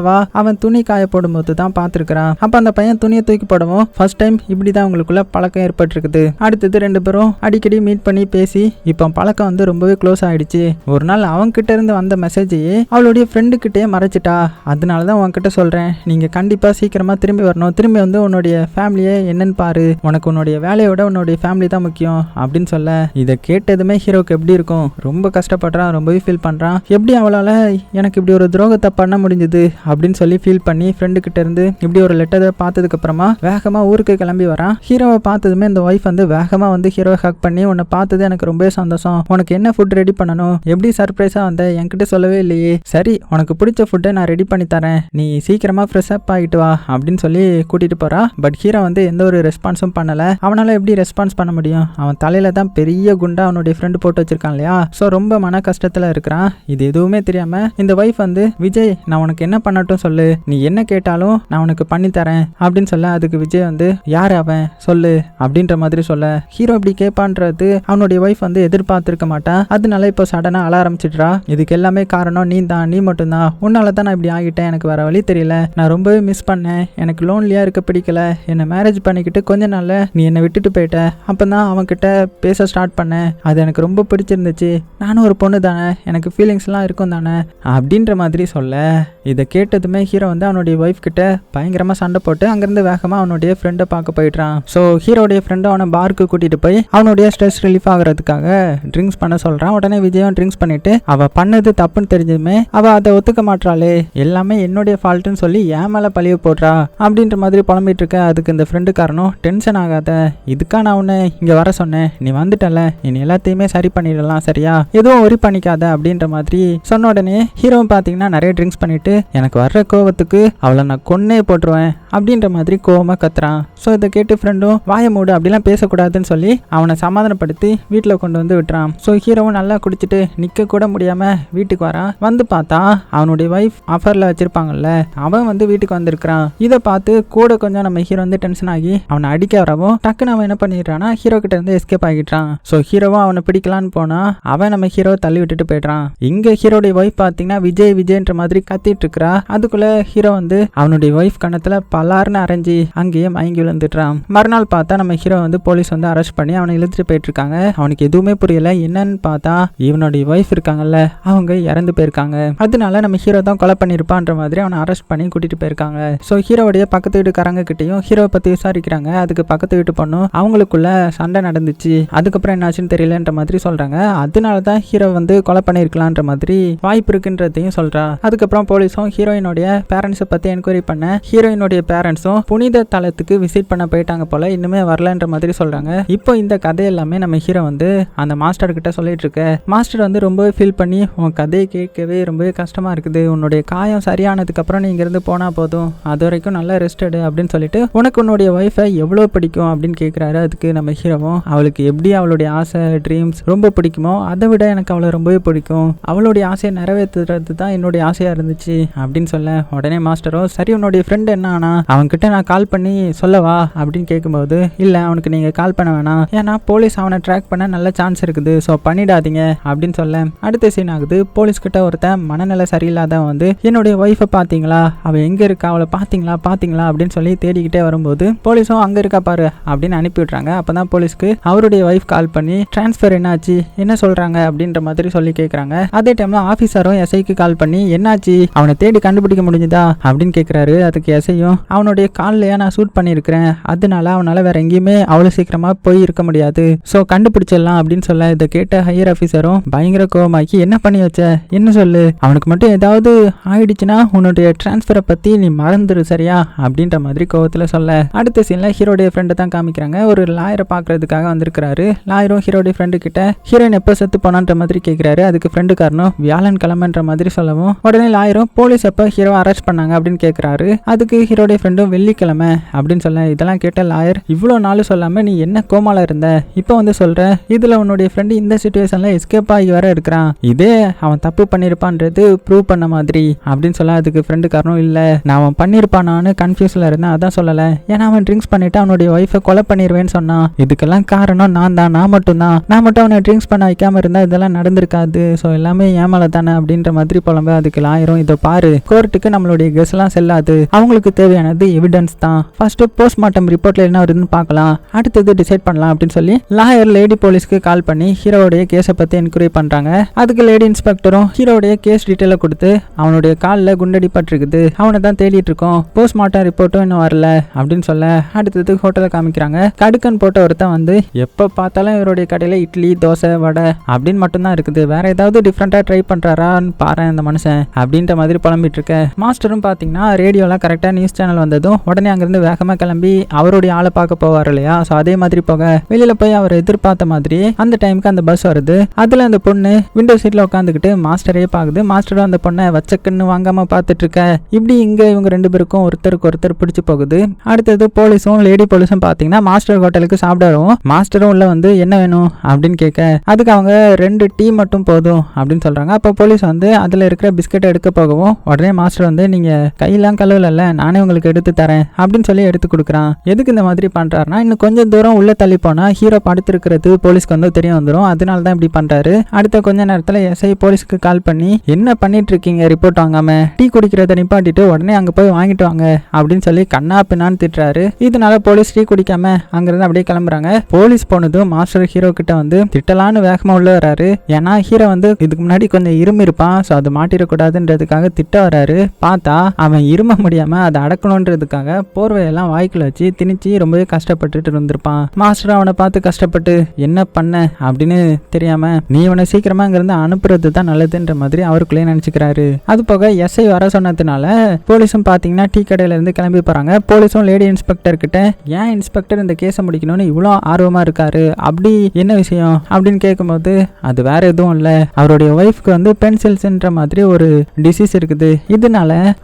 அவன் துணி காய போடும்போது தான் பார்த்துருக்கிறான். அப்ப அந்த பையன் துணியை தூக்கி போடவும் ஃபர்ஸ்ட் டைம் இப்படிதான் அவங்களுக்குள்ள பழக்கம் ஏற்பட்டிருக்குது. அடுத்தது 2 பேரும் அடிக்கடி மீட் பண்ணி பேசி இப்போ பழக்கம் வந்து ரொம்பவே க்ளோஸ் ஆயிடுச்சு. ஒரு நாள் அவங்க கிட்ட இருந்து வந்த மெசேஜையே அவளுடைய ஃப்ரெண்டு கிட்டே மறைச்சிட்டா. அதனாலதான் உன்கிட்ட சொல்றேன், நீங்க கண்டிப்பா சீக்கிரமா திரும்பி வரணும், திரும்பி வந்து உன்னுடைய ஃபேமிலியே என்னன்னு பாரு, உனக்கு உன்னுடைய வேலையோட உன்னுடைய ஃபேமிலி தான் முக்கியம் அப்படின்னு சொல்ல, இதை கேட்டதுமே ஹீரோக்கு எப்படி இருக்கும், ரொம்ப கஷ்டப்படுறான், ரொம்பவே ஃபீல் பண்றான். எப்படி அவளால எனக்கு இப்படி ஒரு துரோகத்தை பண்ண முடிஞ்சது அப்படின்னு சொல்லி ஃபீல் பண்ணி ஃப்ரெண்டு கிட்ட இருந்து இப்படி ஒரு லெட்டரை பார்த்ததுக்கு அப்புறமா வேகமா ஊருக்கு கிளம்பி வரான். ஹீரோவை பார்த்ததுமே இந்த ஒய்ஃப் வந்து வேகமா வந்து ஹீரோவை ஹக் பண்ணி, உன்னை பார்த்தது எனக்கு ரொம்பவே சந்தோஷம், உனக்கு என்ன ஃபுட் ரெடி பண்ணணும், எப்படி சர்ப்ரைஸா வந்த, என்கிட்ட சொல்லவே இல்லையே, சரி உனக்கு பிடிச்ச ஃபுட்டை நான் ரெடி பண்ணி தரேன், நீ சீக்கிரமா ஃப்ரெஷ் அப் ஆகிட்டு வா அப்படின்னு சொல்லி கூட்டிட்டு போறா. பட் ஹீரோ வந்து எந்த ஒரு ரெஸ்பான்ஸும் பண்ணல. அவனால எப்படி ரெஸ்பான்ஸ் பண்ண முடியும், அவன் தலையில தான் பெரிய குண்டா அவனுடைய ஃப்ரெண்டு போட்டு வச்சிருக்கான் இல்லையா. ஸோ ரொம்ப மன கஷ்டத்துல இருக்கிறான். இது எதுவுமே தெரியாம இந்த ஒய்ஃப் வந்து, விஜய் நான் உனக்கு என்ன பண்ணட்டும் சொல்லு, நீ என்ன கேட்டாலும் நான் உனக்கு பண்ணி தரேன் அப்படின்னு சொல்ல, அதுக்கு விஜய் வந்து யார் அவன் சொல்லு அப்படின்ற மாதிரி சொல்ல, ஹீரோ இப்படி கேட்பான்றது அவனுடைய ஒய்ஃப் வந்து எதிர்பார்த்திருக்க மாட்டா. அதனால இப்போ சடனா அழ ஆரம்பிச்சிடுறா. இதுக்கு எல்லாமே காரணம் நீ தான், நீ மட்டும்தான், உன்னால தான் நான் இப்படி ஆகிட்டேன், எனக்கு வேற வழி தெரியல, நான் ரொம்பவே மிஸ் பண்ணேன், எனக்கு லோன்லியா இருக்க பிடிக்கல, என்னை மேரேஜ் பண்ணிக்கிட்டு கொஞ்ச நாள்ல நீ என்னை விட்டுட்டு போயிட்ட, அப்பதான் அவன் கிட்ட பேச ஸ்டார்ட் பண்ணேன், அது எனக்கு ரொம்ப பிடிச்சிருந்துச்சு, நானும் ஒரு பொண்ணு தானே, எனக்கு ஃபீலிங்ஸ்லாம் இருக்கும் தானே அப்படின்ற மாதிரி சொல்ல, இதை கேட்டதுமே ஹீரோ வந்து அவனுடைய ஒய்ஃப் கிட்ட பயங்கரமா சண்டை போட்டு அங்கிருந்து வேகமா அவனுடைய ஃப்ரெண்டை பார்க்க போயிட்டான். ஸோ ஹீரோடைய ஃப்ரெண்டை அவனை பாருக்கு கூட்டிட்டு போய் அவனுடைய ஸ்ட்ரெஸ் ரிலீஃப் ஆகுறதுக்காக ட்ரிங்க்ஸ் பண்ண சொல்றான். உடனே விஜயும் ட்ரிங்க்ஸ் பண்ணிட்டு அவ பண்ணது தப்புன்னு தெரிஞ்சதுமே அவ அதை ஒத்துக்க மாட்டாளே, எல்லாமே என்னுடைய ஃபால்ட்டுன்னு சொல்லி என் மேல பழிய போடுறா அப்படின்ற மாதிரி புலம்பிட்டு இருக்க. அதுக்கு இந்த ஃப்ரெண்டு காரணம், டென்ஷன் ஆகாத, இதுக்கா நான் உன்னை இங்க வர சொன்னேன், நீ வந்துட்டல, இனி எல்லாத்தையுமே சரி பண்ணிடலாம் சரியா, எதுவும் ஒரி பண்ணிக்காத அப்படின்ற மாதிரி சொன்ன உடனே ஹீரோ பாத்தீங்கன்னா நிறைய ட்ரிங்க்ஸ் பண்ணிட்டு, எனக்கு வர்ற கோவத்துக்கு அவளை நான் கொன்னே போட்டுருவேன் அப்படின்ற மாதிரி கோவமா கத்துறான். ஸோ இதை கேட்டு ஃப்ரெண்டும் வாய மூடு, அப்படிலாம் பேசக்கூடாதுன்னு சொல்லி அவனை சமாதானப்படுத்தி வீட்டில் கொண்டு வந்து விட்டுறான். ஸோ ஹீரோவும் நல்லா குடிச்சிட்டு நிக்க கூட முடியாம வீட்டுக்கு வரான். வந்து பார்த்தா அவனுடைய ஒய்ஃப் ஆஃபர்ல வச்சிருப்பாங்கல்ல, அவன் வந்து வீட்டுக்கு வந்திருக்கிறான். இதை பார்த்து கூட கொஞ்சம் நம்ம ஹீரோ வந்து டென்ஷன் ஆகி அவனை அடிக்க வரவும் டக்குன்னு அவன் என்ன பண்ணிடுறான்னா ஹீரோ கிட்ட இருந்து எஸ்கேப் ஆகிட்டான். ஸோ ஹீரோவும் அவனை பிடிக்கலான்னு போனா அவன் நம்ம ஹீரோவை தள்ளி விட்டுட்டு போயிடுறான். இங்க ஹீரோடைய ஒய்ஃப் பார்த்தீங்கன்னா விஜய் விஜய்ன்ற மாதிரி கத்திட்டு இருக்கிறா. அதுக்குள்ள ஹீரோ வந்து அவனுடைய ஒய்ஃப் கணத்துல பலார்னு அரைஞ்சி அங்கேயே மயங்கி விழுந்துட்டான். மறுநாள் பார்த்தா நம்ம ஹீரோ வந்து போலீஸ் வந்து அரெஸ்ட் பண்ணி அவனை இழுத்துட்டு போயிட்டு இருக்காங்க. அவனுக்கு எதுவுமே புரியல. என்னன்னு பார்த்தா இவனுடைய ஒய்ஃப் இருக்காங்கல்ல, அவங்க இறந்து போயிருக்காங்க. அதனால நம்ம ஹீரோ தான் கொலை பண்ணிருப்பான்ற மாதிரி அவனை அரெஸ்ட் பண்ணி கூட்டிட்டு போயிருக்காங்க. ஸோ ஹீரோடைய பக்கத்து வீட்டுக்காரங்க கிட்டையும் ஹீரோவை பத்தி விசாரிக்கிறாங்க. அதுக்கு பக்கத்து வீட்டு பொண்ணும் அவங்களுக்குள்ள சண்டை நடந்துச்சு, அதுக்கப்புறம் என்னாச்சுன்னு தெரியலன்ற மாதிரி சொல்றாங்க. அதனாலதான் ஹீரோ வந்து கொலை பண்ணிருக்கலான்ற மாதிரி வாய்ப்பு இருக்குன்றதையும் சொல்றா. அதுக்கப்புறம் போலீஸும் ஹீரோயினுடைய பேரண்ட்ஸை பத்தி என்கொயரி பண்ண, ஹீரோயினுடைய பேரண்ட்ஸும் புனித தலத்துக்கு விசிட் பண்ண போயிட்டாங்க போல, இன்னுமே வரலன்ற மாதிரி சொல்றாங்க. இப்போ இந்த கதை எல்லாமே நம்ம ஹீரோ வந்து அந்த மாஸ்டர் கிட்ட சொல்லிட்டு இருக்க. மாஸ்டர் வந்து ரொம்பவே ஃபீல் பண்ணி, உன் கதையை கேட்கவே ரொம்பவே கஷ்டமா இருக்குது, உன்னுடைய காயம் சரியானதுக்கு அப்புறம் நீ இங்கிருந்து போனா போதும், அது வரைக்கும் நல்லா ரெஸ்ட் எடு அப்படின்னு சொல்லிட்டு, உனக்கு உன்னுடைய ஒய்ஃபை எவ்வளவு பிடிக்கும் அப்படின்னு கேட்கிறாரு. அதுக்கு நம்ம ஹீரோவும், அவளுக்கு எப்படி அவளுடைய ஆசை ட்ரீம்ஸ் ரொம்ப பிடிக்குமோ அதை விட எனக்கு அவளை ரொம்பவே பிடிக்கும், அவளுடைய ஆசையை நிறைவேற்றுறது தான் என்னுடைய ஆசையா இருந்துச்சு அப்படின்னு சொல்ல, உடனே மாஸ்டரோ சரி உன்னுடைய ஃப்ரெண்ட் என்ன ஆனா, அவன்கிட்ட நான் கால் பண்ணி சொல்லவா அப்படின்னு கேட்கும்போது, இல்ல அவனுக்கு நீங்க கால் பண்ண வேணாம், ஏன்னா போலீஸ் அவனை ட்ராக் பண்ண நல்ல சான்ஸ் இருக்குது, ஸோ பண்ணிடாதீங்க அப்படின்னு சொல்ல, அடுத்த சீன் ஆகுது. போலீஸ் கிட்ட ஒருத்தன் மனநிலை சரியில்லாதவன் வந்து, என்னுடைய ஒய்ஃபை பாத்தீங்களா, அவ எங்க இருக்கா, அவளை பாத்தீங்களா அப்படின்னு சொல்லி தேடிக்கிட்டே வரும்போது போலீஸும் அங்க இருக்கா பாரு அப்படின்னு அனுப்பி விட்றாங்க. அப்பதான் போலீஸ்க்கு அவருடைய அவருடைய ஒய்ஃப் கால் பண்ணி டிரான்ஸ்ஃபர் என்னாச்சு, என்ன சொல்றாங்க அப்படின்ற மாதிரி சொல்லி கேட்கறாங்க. அதே டைம்ல ஆபீசரும் எஸ்ஐக்கு கால் பண்ணி என்னாச்சு, அவனை தேடி கண்டுபிடிக்க முடிஞ்சுதா அப்படின்னு கேட்கிறாரு. அதுக்கு எஸ்ஐயும் அவனுடைய கால்லையா நான் ஷூட் பண்ணியிருக்கிறேன், அதனால அவனால வேற எங்கேயுமே அவ்வளவு சீக்கிரமா போய் இருக்க முடியாது, சோ கண்டுபிடிச்சிடலாம் அப்படின்னு சொல்ல இதை கேட்ட ஹையர் ஆபீசரும் பயங்கர கோவமாக்கி என்ன பண்ணி வச்ச, என்ன சொல்லு, அவனுக்கு மட்டும் ஏதாவது ஆயிடுச்சுன்னா உன்னுடைய டிரான்ஸ்பரை பத்தி நீ மறந்துரு சரியா அப்படின்ற மாதிரி கோவத்துல சொல்ல அடுத்த சீன்ல ஹீரோடைய ஃப்ரெண்டை தான் காமிக்கிறாங்க. ஒரு லாயரை பாக்குறதுக்காக வந்திருக்கிறாரு. லாயரும் ஹீரோடைய ஃப்ரெண்டு கிட்ட ஹீரோயின் எப்ப செத்து போனான்ற மாதிரி கேட்கிறாரு. அதுக்கு ஃப்ரெண்டு காரணம் வியாழன் கிழமைன்ற மாதிரி சொல்லவும் உடனே லாயரும் போலீஸ் எப்ப ஹீரோ அரெஸ்ட் பண்ணாங்க அப்படின்னு கேட்கிறாரு. அதுக்கு ஹீரோடைய ஃப்ரெண்டும் வெள்ளிக்கிழமை அப்படின்னு சொல்ல இதெல்லாம் கேட்ட லாயர் இவ்வளவு நாள் சொல்லாம நீ என்ன கோமால இருந்த, இப்ப வந்து சொல்ற, இதுல உன்னுடைய ஃப்ரெண்டு இந்த சிச்சுவேஷன்ல எஸ்கேப் ஆகி வர இருக்கிறான், இதே அவன் தப்பு பண்ணிருப்பான்றது ப்ரூவ் பண்ண மாதிரி அப்படின்னு சொல்ல அதுக்கு ஃப்ரெண்டு காரணம் இல்ல நான் அவன் பண்ணிருப்பானான்னு கன்ஃபியூஸ்ல இருந்தேன், அதான் சொல்லல, ஏன்னா அவன் ட்ரிங்க்ஸ் பண்ணிட்டு அவனுடைய ஒய்ஃபை கொலை பண்ணிடுவேன்னு சொன்னான், இதுக்கெல்லாம் காரணம் நான் மட்டும் அவனை ட்ரிங்க்ஸ் பண்ண வைக்காம இருந்தா இதெல்லாம் நடந்திருக்காது, ஸோ எல்லாமே ஏமால தானே அப்படின்ற மாதிரி புலம்ப அதுக்கு லாயரும் இதை பாரு, கோர்ட்டுக்கு நம்மளுடைய கெஸ் எல்லாம் செல்லாது, அவங்களுக்கு தேவையானது எவிடன்ஸ் தான், ஃபர்ஸ்ட் போஸ்ட்மார்ட்டம் ரிப்போர்ட்ல என்ன வருதுன்னு பார்க்கலாம், அடுத்தது டிசைட் பண்ணலாம் அப்படின்னு சொல்லி லாயர் லேடி போலீஸ்க்கு கால் பண்ணி ஹீரோடைய கேஸை பத்தி என்கொயரி பண்றாங்க. அதுக்கு லேடி இன்ஸ்பெக்டரும் ஹீரோடைய கேஸ் டீட்டெயில கொடுத்து அவனுடைய காலில் குண்டடி பட்டிருக்குது, அவனை தான் தேடிட்டு இருக்கோம், போஸ்ட்மார்ட்டம் ரிப்போர்ட்டும் இன்னும் வரல அப்படின்னு சொல்ல அடுத்தது ஹோட்டலை காமிக்கிறாங்க. கடுக்கன் போட்ட ஒருத்தன் வந்து எப்ப பார்த்தாலும் இவருடைய கடையில இட்லி தோசை வடை அப்படின்னு மட்டும்தான் இருக்குது, வேற ஏதாவது டிஃப்ரெண்டா ட்ரை பண்றாரான்னு பாரு இந்த மனுஷன் அப்படின்ற மாதிரி புலம்பிட்டு இருக்க. மாஸ்டரும் பாத்தீங்கன்னா ரேடியோலாம் கரெக்டா நியூஸ் சேனல் வந்ததும் உடனே அங்கிருந்து வேகமா கிளம்பி அவருடைய ஆளை பார்க்க போவார் இல்லையா, ஸோ அதே மாதிரி போக வெளியில போய் அவர் எதிர்பார்த்த மாதிரி அந்த டைமுக்கு அந்த பஸ் வருது. அதுல அந்த பொண்ணு விண்டோ சீட்ல உட்காந்துக்கிட்டு மாஸ்டரே பாக்குது. மாஸ்டரும் அந்த பொண்ணை வச்சக்கன்னு வாங்காம பார்த்துட்டு இருக்க. இப்படி இங்க இவங்க ரெண்டு பேருக்கும் ஒருத்தருக்கு ஒருத்தர் பிடிச்சு போகுது. அடுத்தது போலீஸும் லேடி போலீஸும் பாத்தீங்கன்னா மாஸ்டர் ஹோட்டலுக்கு சாப்பிடுறோம். மாஸ்டரும் உள்ள வந்து என்ன வேணும் அப்படின்னு கேட்க அதுக்கு அவங்க 2 டீ மட்டும் போதும் அப்படின்னு சொல்றாங்க. அப்போ போலீஸ் வந்து அதுல இருக்கிற பிஸ்கெட்டை எடுக்க போகவும் உடனே மாஸ்டர் வந்து நீங்க கையெல்லாம் கழுவல, நானே உங்களுக்கு எடுத்து தரேன் அப்படின்னு சொல்லி எடுத்து கொடுக்குறான். எதுக்கு இந்த மாதிரி பண்றாருன்னா இன்னும் கொஞ்சம் தூரம் உள்ள தள்ளி போனா ஹீரோ படுத்திருக்கிறது போலீஸ்க்கு வந்து தெரிய வந்துடும், அதனால தான் இப்படி பண்றாரு. அடுத்த கொஞ்ச நேரத்துல எஸ்ஐ போலீஸ்க்கு கால் பண்ணி என்ன பண்ணிட்டு இருக்கீங்க, ரிப்போர்ட் வாங்காம டீ குடிக்கிறத நிப்பாட்டிட்டு உடனே அங்க போய் வாங்கிட்டு வாங்க அப்படின்னு சொல்லி கண்ணா பின்னான்னு திட்டுறாரு. இதனால போலீஸ் டீ குடிக்காம அங்கிருந்து அப்படியே கிளம்புறாங்க. போலீஸ் போனதும் மாஸ்டர் ஹீரோ கிட்ட வந்து திட்டலான்னு வேகமா உள்ள வராரு. ஏன்னா ஹீரோ வந்து இதுக்கு முன்னாடி கொஞ்சம் இருமி இருப்பான், ஸோ அது மாட்டிடக்கூடாதுன்றதுக்காக திட்ட வராரு. பார்த்தா அவன் இரும முடியாம அதை அடக்கணுன்றதுக்காக போர்வையெல்லாம் வாய்க்குள்ள வச்சு திணிச்சு ரொம்பவே கஷ்டப்பட்டுட்டு இருந்திருப்பான். மாஸ்டர் அவனை பார்த்து கஷ்டப்பட்டு என்ன பண்ண அப்படின்னு தெரியாம நீ இவனை சீக்கிரமா அங்கிருந்து அனுப்புறது தான் நல்லதுன்ற மாதிரி அவருக்குள்ளே நினைச்சுக்கிறாரு. அது போக எஸ்ஐ வர சொன்னதுனால போலீஸும் பாத்தீங்கன்னா டீ கடையில இருந்து கிளம்பி போறாங்க. போலீஸும் லேடி இன்ஸ்பெக்டர் கிட்ட ஏன் இன்ஸ்பெக்டர் இந்த கேஸை முடிக்கணும்னு இவ்வளோ ஆர்வமா இருக்காரு, அப்படி என்ன விஷயம் அப்படின்னு கேட்கும்போது அது வேற எதுவும் இல்ல, அவருடைய ஒய்ஃப்க்கு வந்து பென்சில்ஸ்ன்ற மாதிரி ஒரு டிசீஸ் இருக்குது,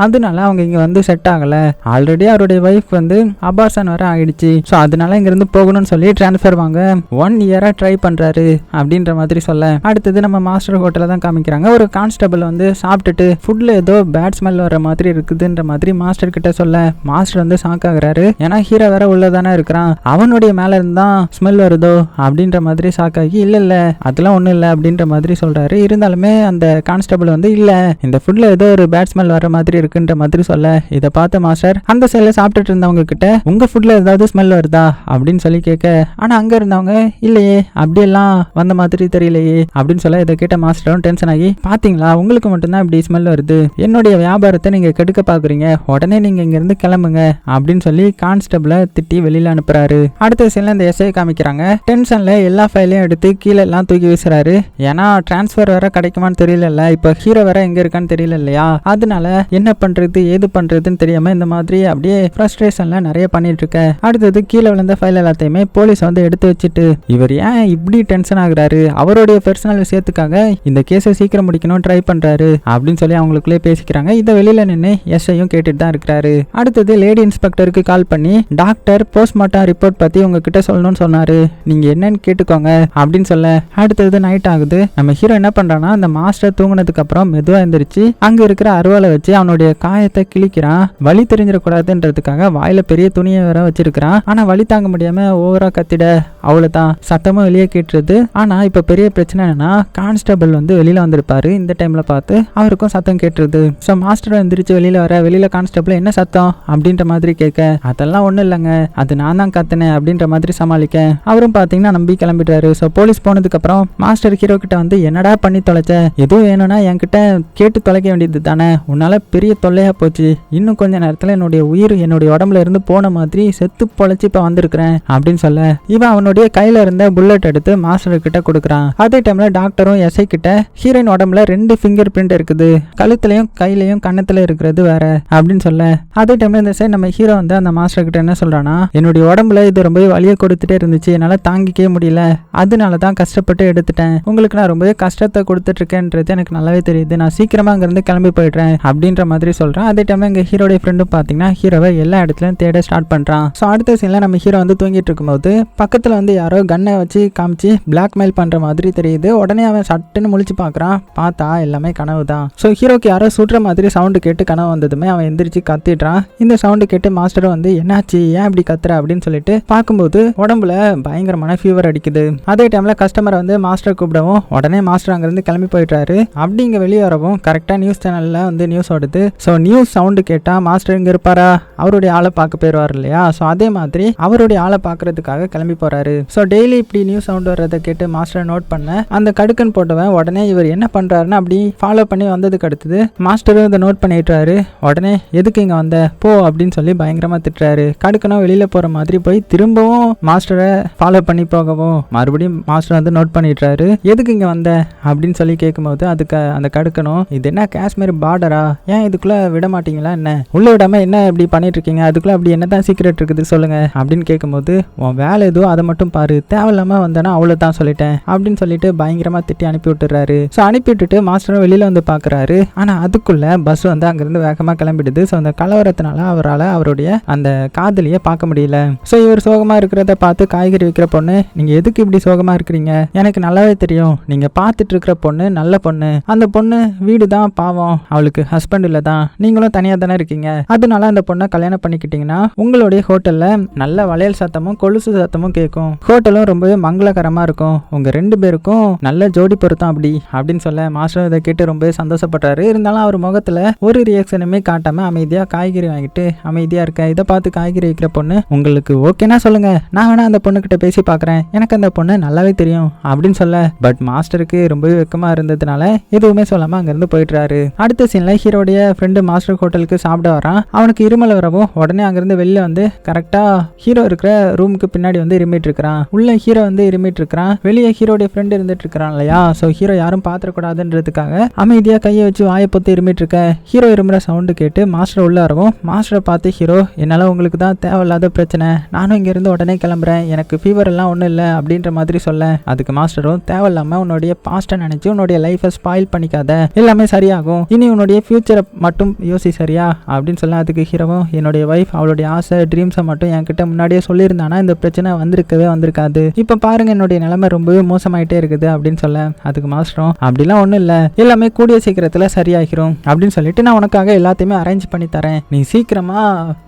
அதனால அவங்க இங்க வந்து செட் ஆகல, ஆல்ரெடி அவருடைய ஒய்ஃப் வந்து அபார்ஷன் வர ஆயிடுச்சு, ஸோ அதனால இங்க இருந்து போகணும்னு சொல்லி டிரான்ஸ்ஃபர் வாங்க 1 இயரா ட்ரை பண்றாரு அப்படின்ற மாதிரி சொல்ல அடுத்தது நம்ம மாஸ்டர் ஹோட்டல தான் காமிக்கிறாங்க. ஒரு கான்ஸ்டபிள் வந்து சாப்பிட்டுட்டு ஃபுட்ல ஏதோ பேட் ஸ்மெல் வர மாதிரி இருக்குதுன்ற மாதிரி மாஸ்டர் கிட்ட சொல்ல மாஸ்டர் வந்து ஷாக் ஆகுறாரு. ஏன்னா ஹீரோ வேற உள்ளதானே இருக்கிறான், அவனுடைய மேல இருந்தா ஸ்மெல் வருதோ அப்படின்ற மாதிரி ஷாக் ஆகி இல்ல அதெல்லாம் ஒண்ணும் இல்ல அப்படின்ற மாதிரி சொல்றாரு. இருந்தாலுமே அந்த கான்ஸ்டபிள் வந்து இல்ல இந்த ஃபுட்ல ஏதோ ஒரு பேட் ஸ்மெல் வர மாதிரி இருக்குன்ற மாதிரி சொல்ல இதை பார்த்த மாஸ்டர் அந்த சைட்ல சாப்பிட்டுட்டு இருந்தவங்க கிட்ட உங்க ஃபுட்ல ஏதாவது ஸ்மெல் வருதா அப்படின்னு சொல்லி கேட்க ஆனா அங்க இருந்தவங்க இல்லையே அப்படியெல்லாம் வந்த மாதிரி தெரியலையே அப்படின்னு சொல்ல இதை கேட்ட மாஸ்டரும் டென்ஷன் ஆகி பாத்தீங்களா உங்களுக்கு மட்டும்தான் இப்படி ஸ்மெல் வருது, என்னுடைய வியாபாரத்தை நீங்க கெடுக்க பாக்குறீங்க, உடனே நீங்க இங்க இருந்து கிளம்புங்க அப்படின்னு சொல்லி கான்ஸ்டபிளை திட்டி வெளியில அனுப்புறாரு. அடுத்த சீன்ல இந்த எஸ்ஐ காமிக்கிறாங்க. டென்ஷன்ல எல்லா ஃபைலையும் எடுத்து கீழே எல்லாம் தூக்கி வீசுறாரு. ஏன்னா டிரான்ஸ்பர் வேற கிடைக்குமான்னு தெரியல, இப்ப ஹீரோ வேற எங்க இருக்கான்னு தெரியல இல்லையா, அதனால என்ன பண்றது ஏது பண்றதுன்னு தெரியாம இந்த மாதிரி அப்படியே ஃப்ரஸ்ட்ரேஷன்ல நிறைய பண்ணிட்டு இருக்க. அடுத்தது கீழே விழுந்த ஃபைல் எல்லாத்தையுமே போலீஸ் வந்து எடுத்து வச்சுட்டு இவர் ஏன் இப்படி டென்ஷன் ஆகுறாரு, அவருடைய பர்சனல் விஷயத்துக்காக இந்த கேஸை சீக்கிரம் முடிக்கணும் ட்ரை பண்றாரு அப்படின்னு சொல்லி அவங்களுக்குள்ளே பேசிக்கிறாங்க. இதை வெளியில நின்று எஸ்ஐயும் கேட்டுட்டு தான் இருக்கிறாரு. அடுத்தது லேடி இன்ஸ்பெக்டருக்கு கால் பண்ணி டாக்டர் போஸ்ட்மார்ட்டம் ரிப்போர்ட் பத்தி உங்ககிட்ட சொல்லணும்னு சொன்னாரு, நீங்க என்னன்னு கேட்டுக்கோங்க அப்படின்னு சொல்ல அடுத்தது நைட் ஆகுது. நம்ம ஹீரோ என்ன பண்றான்னா அந்த மாஸ்டர் தூங்குனதுக்கு அப்புறம் மெதுவா எந்திரிச்சு அங்க இருக்கிற அருவாலை வச்சு அவனுடைய காயத்தை கிழிக்கிறான். வலி தெரிஞ்சிடக்கூடாதுன்றதுக்காக வாயில பெரிய துணியை வேற வச்சிருக்கிறான். ஆனா வலி தாங்க முடியாம ஓவரா கத்திட அவ்வளவுதான் சத்தமும் வெளியே கேட்டுருது. ஆனா இப்ப பெரிய பிரச்சனை என்னன்னா கான்ஸ்டபிள் வந்து வெளியில வந்திருப்பாரு. இந்த டைம்ல பார்த்து அவருக்கும் சத்தம் கேட்டுருது. ஸோ மாஸ்டர் எந்திரிச்சு வெளியில வர வெளியில கான்ஸ்டபிள் என்ன சத்தம் அப்படின்ற மாதிரி கேட்க அதெல்லாம் ஒண்ணும் இல்லைங்க, அது நான் தான் கத்துனேன் அப்படின்ற மாதிரி சமாளிக்க அவரும் பாத்தீங்கன்னா நம்பி கிளம்பிடுறாரு. ஸோ போலீஸ் போனதுக்கு அப்புறம் மாஸ்டர் ஹீரோ கிட்ட வந்து என்னடா பண்ணி தொலைச்ச, எதுவும் வேணும்னா என்கிட்ட கேட்டு தொலைக்க வேண்டியது தானே, உன்னால பெரிய தொல்லையா போச்சு, இன்னும் கொஞ்ச நேரத்துல என்னுடைய உயிர் என்னுடைய உடம்புல இருந்து போன மாதிரி செத்து பொழைச்சி இப்ப வந்திருக்கிறேன் அப்படின்னு சொல்ல இவன் அவனுடைய கையில இருந்த புல்லட் எடுத்து மாஸ்டர் கிட்ட கொடுக்குறான். அதே டைம்ல டாக்டரும் எஸ்ஐ கிட்ட ஹீரோயின் உடம்புல 2 ஃபிங்கர் பிரிண்ட் இருக்குது, கழுத்துலயும் கையிலையும் கண்ணத்துல இருக்கிறது வேற அப்படின்னு சொல்ல அதே டைம்ல இந்த சைடு நம்ம ஹீரோ வந்து அந்த மாஸ்டர் கிட்ட என்ன சொல்றானா, என்னுடைய உடம்புல இது ரொம்பவே வலியை கொடுத்துட்டே இருந்துச்சு, என்னால தாங்கிக்கவே முடியல, அதனாலதான் கஷ்டப்பட்டு எடுத்துட்டேன், உங்களுக்கு நான் ரொம்பவே கஷ்டத்தை கொடுத்துட்டு இருக்கேன்றது எனக்கு நல்லாவே தெரியுது, நான் சீக்கிரமா அங்க இருந்து கிளம்பி போயிடுறேன் அப்படின்ற மாதிரி சொல்றான். அதே டைம்ல எங்க ஹீரோடைய ஃப்ரெண்டும் பாத்தீங்கன்னா ஹீரோவை எல்லா இடத்துலயும் தேட ஸ்டார்ட் பண்றான். ஸோ அடுத்த சீன்ல நம்ம ஹீரோ வந்து தூங்கிட்டு இருக்கும்போது பக்கத்துல வந்து யாரோ கன்னை வச்சு காமிச்சு பிளாக்மெயில் பண்ற மாதிரி தெரியுது. உடனே அவன் சட்டுன்னு முழிச்சு பாக்குறான், பார்த்தா எல்லாமே கனவு தான். ஸோ ஹீரோக்கு யாரோ சுடுற மாதிரி சவுண்டு கேட்டு கனவு வந்ததுமே அவன் எந்திரிச்சு கத்திடுறான். இந்த சவுண்டு கேட்டு மாஸ்டர் வந்து என்னாச்சு, ஏன் இப்படி கத்துற அப்படின்னு சொல்லிட்டு பார்க்கும்போது உடம்புல பயங்கரமான ஃபீவர் அடிக்குது. அதே டைம்ல கஸ்டமரை வந்து மாஸ்டர் கூப்பிடவும் உடனே மாஸ்டர் அங்கிருந்து கிளம்பி போயிட்டாரு. அப்படி இங்க வெளியே வரவும் கரெக்டா நியூஸ் சேனல்ல வந்து நியூஸ் ஓடுது. ஸோ நியூஸ் சவுண்டு கேட்டா மாஸ்டர் இங்க இருப்பாரா, அவருடைய ஆளை பார்க்க போயிருவார் இல்லையா. ஸோ அதே மாதிரி அவருடைய ஆளை பார்க்கறதுக்காக கிளம்பி போறாரு. ஸோ டெய்லி இப்படி நியூஸ் சவுண்ட் வர்றதை கேட்டு மாஸ்டர் நோட் பண்ண அந்த கடுக்கன் போட்டவன் உடனே இவர் என்ன பண்றாருன்னு அப்படி ஃபாலோ பண்ணி வந்ததுக்கு அடுத்தது மாஸ்டரும் இதை நோட் பண்ணிட்டுறாரு. உடனே எதுக்கு இங்க வந்த போ அப்படின்னு சொல்லி பயங்கரமா திட்டுறாரு. கடுக்கனும் வெளியில போற மாதிரி போய் திரும்பவும் மாஸ்டரை ஃபாலோ பண்ணி போகவும் மறுபடியும் மாஸ்டர் வந்து நோட் பண்ணிடுறாரு. எதுக்கு இங்க வந்த அப்படின்னு சொல்லி கேட்கும்போது அதுக்கு அந்த கடுக்கனும் இது என்ன காஷ்மீர் பார்டரா, ஏன் இதுக்குள்ள விட மாட்டீங்களா, என்ன உள்ள விடாம என்ன இப்படி பண்ணிட்டு இருக்கீங்க, அதுக்குள்ள அப்படி என்னதான் சீக்ரெட் இருக்குது சொல்லுங்க அப்படின்னு கேட்கும்போது உன் வேலை எதுவும் அதை மட்டும் பாரு, தேவையில்லாம வந்தனா அவ்வளவுதான் சொல்லிட்டேன் அப்படின்னு சொல்லிட்டு பயங்கரமா திட்டி அனுப்பி விட்டுறாரு. ஸோ அனுப்பி விட்டுட்டு மாஸ்டரும் வெளியில வந்து பாக்குறாரு. ஆனா அதுக்குள்ள பஸ் வந்து அங்கிருந்து வேகமா கிளம்பிடுது. ஸோ அந்த கலவரத்தினால அவரால் அவருடைய அந்த காதலியை பார்க்க முடியல. ஸோ இவர் சோகமா இருக்கிறத பார்த்து காய்கறி விற்கிற பொண்ணு, நீங்க எதுக்கு இப்படி சோகமா இருக்கிறீங்க, எனக்கு நல்லாவே தெரியும், நீங்க பார்த்துட்டு இருக்கிற பொண்ணு நல்ல பொண்ணு, அந்த பொண்ணு வீடு தான் பாவம், அவளுக்கு ஹஸ்பண்ட் இல்ல தான், நீங்களும் தனியா தானே இருக்கீங்க, அதனால அந்த பொண்ணை கல்யாணம் பண்ணிக்கிட்டீங்கன்னா உங்களுடைய ஹோட்டல்ல நல்ல வளையல் சத்தமும் கொலுசு சத்தமும் கேட்கும், ஹோட்டலும் ரொம்பவே மங்களகரமா இருக்கும், உங்க 2 பேருக்கும் நல்ல ஜோடி பொருத்தம் அப்படி அப்படின்னு சொல்ல மாஸ்டர் இதை கேட்டு ரொம்பவே சந்தோஷப்படுறாரு. இருந்தாலும் அவர் முகத்துல ஒரு ரியாக்ஷனுமே காட்டாம அமைதியா காய்கறி வாங்கிட்டு அமைதியா இருக்க. இதை பார்த்து காய்கறி வைக்கிற பொண்ணு, உங்களுக்கு ஓகேனா சொல்லுங்க, நான் வேணா அந்த பொண்ணு கிட்ட பேசி பாக்குறேன், எனக்கு அந்த பொண்ணு நல்லாவே தெரியும் அப்படின்னு சொல்ல பட் மாஸ்டருக்கு ரொம்பவே வெக்கமா இருந்ததுனால எதுவுமே சொல்லாம அங்கிருந்து போயிடுறாரு. அடுத்த சீன்ல ஹீரோடைய ஃப்ரெண்டு மாஸ்டர் ஹோட்டலுக்கு சாப்பிட வரான். அவனுக்கு இருமல் வரவும் உடனே அங்கிருந்து வெளில வந்து கரெக்டா ஹீரோ இருக்கிற ரூமுக்கு பின்னாடி வந்து இருமிட்டு இருக்கிறான். உள்ள ஹீரோ வந்து இருமிட்டு இருக்கிறான், வெளியே ஹீரோடைய ஃப்ரெண்ட் இருந்துட்டு இருக்கிறான் இல்லையா. ஸோ ஹீரோ யாரும் பாத்திரக்கூடாதுன்றதுக்காக அமைதியா கையை வச்சு வாயை பொத்து இருமிட்டு இருக்க. ஹீரோ இருமுற சவுண்டு கேட்டு மாஸ்டர் உள்ள வரவும் மாஸ்டரை பார்த்து ஹீரோ, என்னால உங்களுக்கு தான் தேவையில்லாத பிரச்சனை, நானும் இங்க இருந்து உடனே கிளம்புறேன், எனக்கு ஃபீவர் எல்லாம் ஒன்றும் இல்லை அப்படின்ற மாதிரி சொல்ல அதுக்கு மாஸ்டரும் தேவையில்லாம உன்னுடைய பாஸ்ட்டை நினைச்சு உன்னுடைய லைஃபை ஸ்பாயில் பண்ணிக்காத, எல்லாமே சரியாகும், இனி உன்னுடைய ஃபியூச்சரை மட்டும் யோசி சரியா அப்படின்னு சொல்ல அதுக்கு ஹீரோவும் என்னுடைய வைஃப் அவளுடைய ஆசை ட்ரீம்ஸை மட்டும் என்கிட்ட முன்னாடியே சொல்லியிருந்தானா இந்த பிரச்சனை வந்திருக்காது, இப்போ பாருங்க என்னுடைய நிலைமை ரொம்பவே மோசமாயிட்டே இருக்குது அப்படின்னு சொல்ல அதுக்கு மாஸ்டரும் அப்படிலாம் ஒன்றும் இல்லை, எல்லாமே கூடிய சீக்கிரத்தில் சரியாகிரும் அப்படின்னு சொல்லிட்டு நான் உனக்காக எல்லாத்தையுமே அரேஞ்ச் பண்ணி தரேன், நீ சீக்கிரமா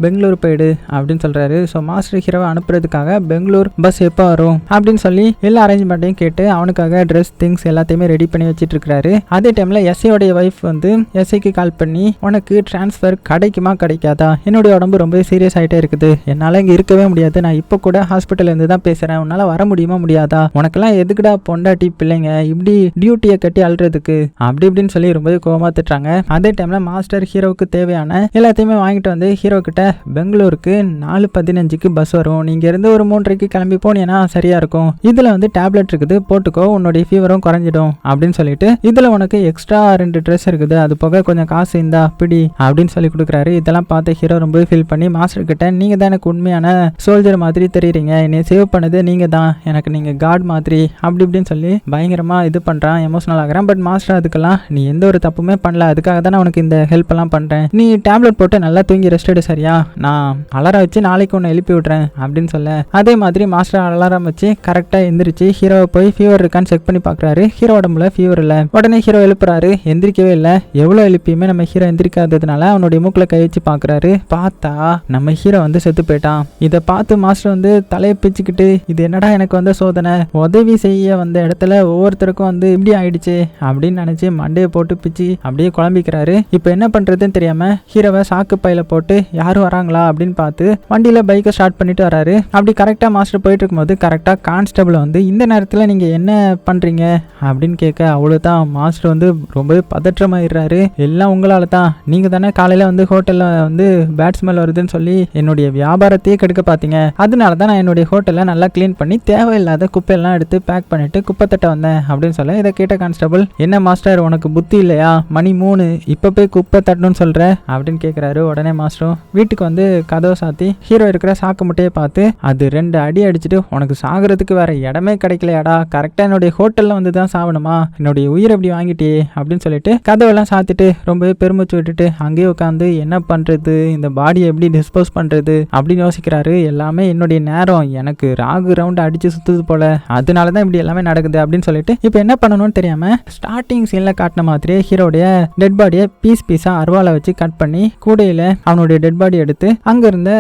பெங்களூர் போயிடு அப்படின்னு சொல்றாரு. ஸோ மாஸ்டர் ஹீரோவை அனுப்புறதுக்காக பெங்களூர் பஸ் எப்போ வரும் அப்படின்னு சொல்லி எல்லா அரேஞ்ச்மெண்ட்டையும் கேட்டு அவனுக்காக ட்ரெஸ் திங்ஸ் எல்லாத்தையுமே ரெடி பண்ணி வச்சிட்டு இருக்காரு. அதே டைம்ல எஸ்ஐயோடைய வைஃப் வந்து எஸ்ஐக்கு கால் பண்ணி உனக்கு டிரான்ஸ்ஃபர் கிடைக்குமா கிடைக்காதா, என்னுடைய உடம்பு ரொம்ப சீரியஸ் ஆகிட்டே இருக்குது, என்னால் இங்கே இருக்கவே முடியாது, நான் இப்போ கூட ஹாஸ்பிட்டல் இருந்து தான் பேசுகிறேன், உன்னால் வர முடியுமா முடியாதா, உனக்கெல்லாம் எதுக்குடா பொண்டாட்டி பிள்ளைங்க இப்படி டியூட்டியை கட்டி அழுறதுக்கு அப்படி இப்படின்னு சொல்லி ரொம்ப கோவமா திட்டுறாங்க. அதே டைம்ல மாஸ்டர் ஹீரோவுக்கு தேவையான எல்லாத்தையுமே வாங்கிட்டு வந்து ஹீரோ கிட்ட பெங்களூருக்கு 4:15 பஸ் வரும், நீங்க இருந்து ஒரு 3:30 கிளம்பி போனீங்கன்னா சரியா இருக்கும், இதுல வந்து டேப்லெட் இருக்குது போட்டுக்கோ, உன்னுடைய ஃபீவரும் குறைஞ்சிடும் அப்படின்னு சொல்லிட்டு இதுல உனக்கு எக்ஸ்ட்ரா 2 ட்ரெஸ் இருக்குது, அது போக கொஞ்சம் காசு இருந்தா பிடி அப்படின்னு சொல்லி கொடுக்குறாரு. இதெல்லாம் பார்த்து ஹீரோ ரொம்ப ஃபீல் பண்ணி மாஸ்டர் கிட்ட நீங்க தான் எனக்கு உண்மையான சோல்ஜர் மாதிரி தெரியுறீங்க, என்னை சேவ் பண்ணது நீங்க தான், எனக்கு நீங்க காட் மாதிரி அப்படி இப்படின்னு சொல்லி பயங்கரமா இது பண்றான், எமோஷனல் ஆகிறான். பட் மாஸ்டர் அதுக்கெல்லாம் நீ எந்த ஒரு தப்புமே பண்ணல, அதுக்காக தான் உனக்கு இந்த ஹெல்ப் எல்லாம் பண்றேன், நீ டேப்லெட் போட்டு நல்லா தூங்கி ரெஸ்ட் எடு சரியா, நான் அலாரம் வச்சு நாளைக்கு உன்னை எழுப்பி விடுறேன் அப்படின்னு சொல்ல அதே மாதிரி மாஸ்டர் அலாரம் வச்சு கரெக்டா எந்திரிச்சு ஹீரோவை போய் ஃபீவர் இருக்கான்னு செக் பண்ணி பாக்குறாரு. ஹீரோ உடம்புல ஃபீவர் இல்ல. உடனே ஹீரோ எழுப்புறாரு, எந்திரிக்கவே இல்லை, எவ்வளவு எழுப்பியுமே நம்ம ஹீரோ எந்திரிக்காததுனால அவனுடைய மூக்குல கை வச்சு பாக்குறாரு. பார்த்தா நம்ம ஹீரோ வந்து செத்து போயிட்டான். இதை பார்த்து மாஸ்டர் வந்து தலையை பிச்சுக்கிட்டு இது என்னடா எனக்கு வந்து சோதனை, உதவி செய்ய வந்த இடத்துல ஒவ்வொருத்தருக்கும் வந்து இப்படி ஆயிடுச்சு அப்படின்னு நினைச்சு மண்டையை போட்டு பிச்சு அப்படியே குழம்பிக்கிறாரு. இப்போ என்ன பண்றதுன்னு தெரியாம ஹீரோவை சாக்கு பையில போட்டு யாரும் வராங்களா அப்படின்னு பார்த்து வண்டியில பைக்கை ஸ்டார்ட் பண்ணிட்டு வராரு. அப்படி கரெக்டா மாஸ்டர் போயிட்டு போயிட்டு இருக்கும்போது கரெக்டாக கான்ஸ்டபிள் வந்து இந்த நேரத்தில் நீங்கள் என்ன பண்ணுறீங்க அப்படின்னு கேட்க அவ்வளோதான் மாஸ்டர் வந்து ரொம்பவே பதற்றமாயிடுறாரு. எல்லாம் உங்களால் தான், நீங்கள் தானே காலையில் வந்து ஹோட்டலில் வந்து பேட் ஸ்மெல் வருதுன்னு சொல்லி என்னுடைய வியாபாரத்தையே கெடுக்க பார்த்தீங்க. அதனால தான் நான் என்னுடைய ஹோட்டலில் நல்லா க்ளீன் பண்ணி தேவையில்லாத குப்பையெல்லாம் எடுத்து பேக் பண்ணிட்டு குப்பை தட்ட வந்தேன் அப்படின்னு சொல்ல இதை கேட்ட கான்ஸ்டபிள், என்ன மாஸ்டர் உனக்கு புத்தி இல்லையா, மணி 3 இப்போ போய் குப்பை தட்டணும்னு சொல்கிற அப்படின்னு கேட்குறாரு. உடனே மாஸ்டரும் வீட்டுக்கு வந்து கதவை சாத்தி ஹீரோ இருக்கிற சாக்கு முட்டையை பார்த்து அது 2 அடி அடிச்சுட்டு உனக்கு சாகிறதுக்கு வேற இடமே கிடைக்கலையாடா, கரெக்டாக என்னுடைய ஹோட்டலில் வந்து தான் சாவணுமா, என்னுடைய உயிரை எப்படி வாங்கிட்டே அப்படின்னு சொல்லிட்டு கதவெல்லாம் சாத்திட்டு ரொம்பவே பெருமிச்சு விட்டுட்டு அங்கேயே உட்காந்து என்ன பண்ணுறது, இந்த பாடியை எப்படி டிஸ்போஸ் பண்ணுறது அப்படின்னு யோசிக்கிறாரு. எல்லாமே என்னுடைய நேரம், எனக்கு ராகு ரவுண்ட் அடிச்சு சுற்றுது போல, அதனால தான் இப்படி எல்லாமே நடக்குது அப்படின்னு சொல்லிட்டு இப்போ என்ன பண்ணணும்னு தெரியாமல் ஸ்டார்டிங் சீனில் காட்டின மாதிரியே ஹீரோடைய டெட் பாடியை பீஸாக அருவாலை வச்சு கட் பண்ணி கூடையில் அவனுடைய டெட் பாடி எடுத்து அங்கே இருந்த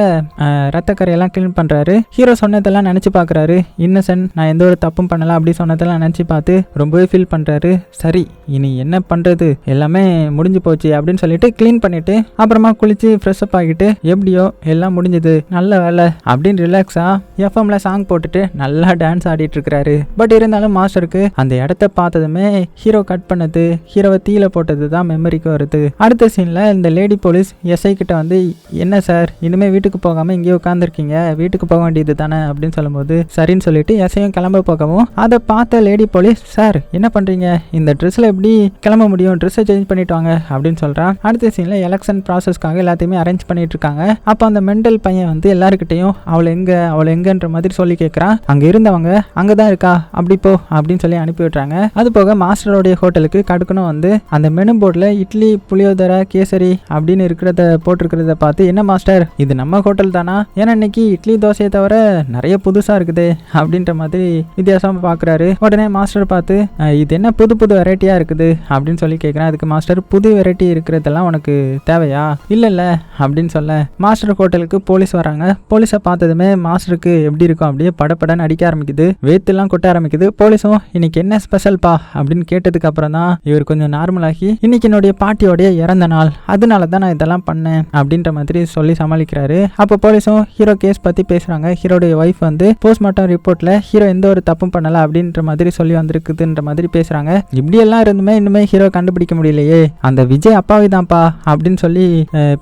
ரத்த கரையெல்லாம் கிளீன் பண்ணுறாரு. ஹீரோ சொன்னதெல்லாம் நினச்சி பார்க்குறாரு. இன்னசென்ட், நான் எந்த ஒரு தப்பும் பண்ணல அப்படி சொன்னதெல்லாம் நினச்சி பார்த்து ரொம்பவே ஃபீல் பண்ணுறாரு. சரி இனி என்ன பண்ணுறது, எல்லாமே முடிஞ்சு போச்சு அப்படின்னு சொல்லிட்டு க்ளீன் பண்ணிட்டு அப்புறமா குளிச்சு ஃப்ரெஷ் அப் ஆகிட்டு எப்படியோ எல்லாம் முடிஞ்சது, நல்ல வேலை அப்படின்னு ரிலாக்ஸாக எஃப்எம்ல சாங் போட்டுட்டு நல்லா டான்ஸ் ஆடிட்டு இருக்கிறாரு. பட் இருந்தாலும் மாஸ்டருக்கு அந்த இடத்த பார்த்ததுமே ஹீரோ கட் பண்ணது, ஹீரோவை தீயில போட்டது தான் மெமரிக்கு வருது. அடுத்த சீன்ல இந்த லேடி போலீஸ் எஸ்ஐ கிட்ட வந்து, என்ன சார் இனிமே வீட்டுக்கு போகாம இங்கே உட்காந்துருக்கீங்க, வீட்டுக்கு போக வேண்டியது தானே அப்படின்னு சொல்லும்போது சரின்னு சொல்லிட்டு எஸ்ஐயும் கிளம்ப போகவும் அதை பார்த்த லேடி போலீஸ், சார் என்ன பண்றீங்க, இந்த ட்ரெஸ்ல எப்படி கிளம்ப முடியும், ட்ரெஸ்ஸை சேஞ்ச் பண்ணிட்டு வாங்க அப்படின்னு சொல்றான். அடுத்த சீன்ல எலெக்ஷன் ப்ராசஸ்க்காக எல்லாத்தையுமே அரேஞ்ச் பண்ணிட்டு இருக்காங்க. அப்போ அந்த மெண்டல் பையன் வந்து எல்லாருக்கிட்டையும் அவளை எங்கன்ற மாதிரி சொல்லி கேட்கறான். அங்க இருந்தவங்க அங்கதான் இருக்கா, அப்படி போ அப்படின்னு சொல்லி அனுப்பி விட்டுறாங்க. அது போக மாஸ்டருடைய ஹோட்டலுக்கு கடுக்கணும் வந்து அந்த மெனு போர்டில் இட்லி புளியோதரை கேசரி அப்படின்னு இருக்கிறத போட்டிருக்கிறத பார்த்து, என்ன மாஸ்டர் இது நம்ம ஹோட்டல் தானா, ஏன்னா இன்னைக்கு இட்லி தோசையை தவிர நிறைய புதுசா இருக்குது அப்படின்ற மாதிரி வித்தியாசமா பாக்குறாரு. உடனே மாஸ்டர் பார்த்து, இது என்ன புது வெரைட்டியா இருக்குது அப்படின்னு சொல்லி கேட்கிறேன். அதுக்கு மாஸ்டர், புது வெரைட்டி இருக்கிறதெல்லாம் உனக்கு தேவையா, இல்ல அப்படின்னு சொல்ல மாஸ்டர் ஹோட்டலுக்கு போலீஸ் வராங்க. போலீஸை பார்த்ததுமே மாஸ்டருக்கு எப்படி இருக்கும், அப்படியே படப்படன்னு அடிக்க ஆரம்பிக்குது, வேத்துலாம் கொட்ட ஆரம்பிக்குது. போலீஸும் இன்னைக்கு என்ன ஸ்பெஷல்பா அப்படின்னு கேட்டதுக்கு அப்புறம் தான் இவர் கொஞ்சம் நார்மல் ஆகி, இன்னைக்கு என்னுடைய பாட்டியோடைய இறந்த நாள், அதனால தான் நான் இதெல்லாம் பண்ணேன் அப்படின்ற மாதிரி சொல்லி சமாளிக்கிறாரு. அப்போ போலீஸும் ஹீரோ கேஸ் பத்தி பேசுறாங்க. ஹீரோடைய ஒய்ஃப் வந்து போஸ்ட்மார்ட்டம் ரிப்போர்ட்ல ஹீரோ எந்த ஒரு தப்பும் பண்ணல அப்படின்ற மாதிரி சொல்லி வந்திருக்குதுன்ற மாதிரி பேசுறாங்க. இப்படி எல்லாம் இருந்துமே இன்னுமே ஹீரோ கண்டுபிடிக்க முடியலையே, அந்த விஜய் அப்பாவி தான்ப்பா அப்படின்னு சொல்லி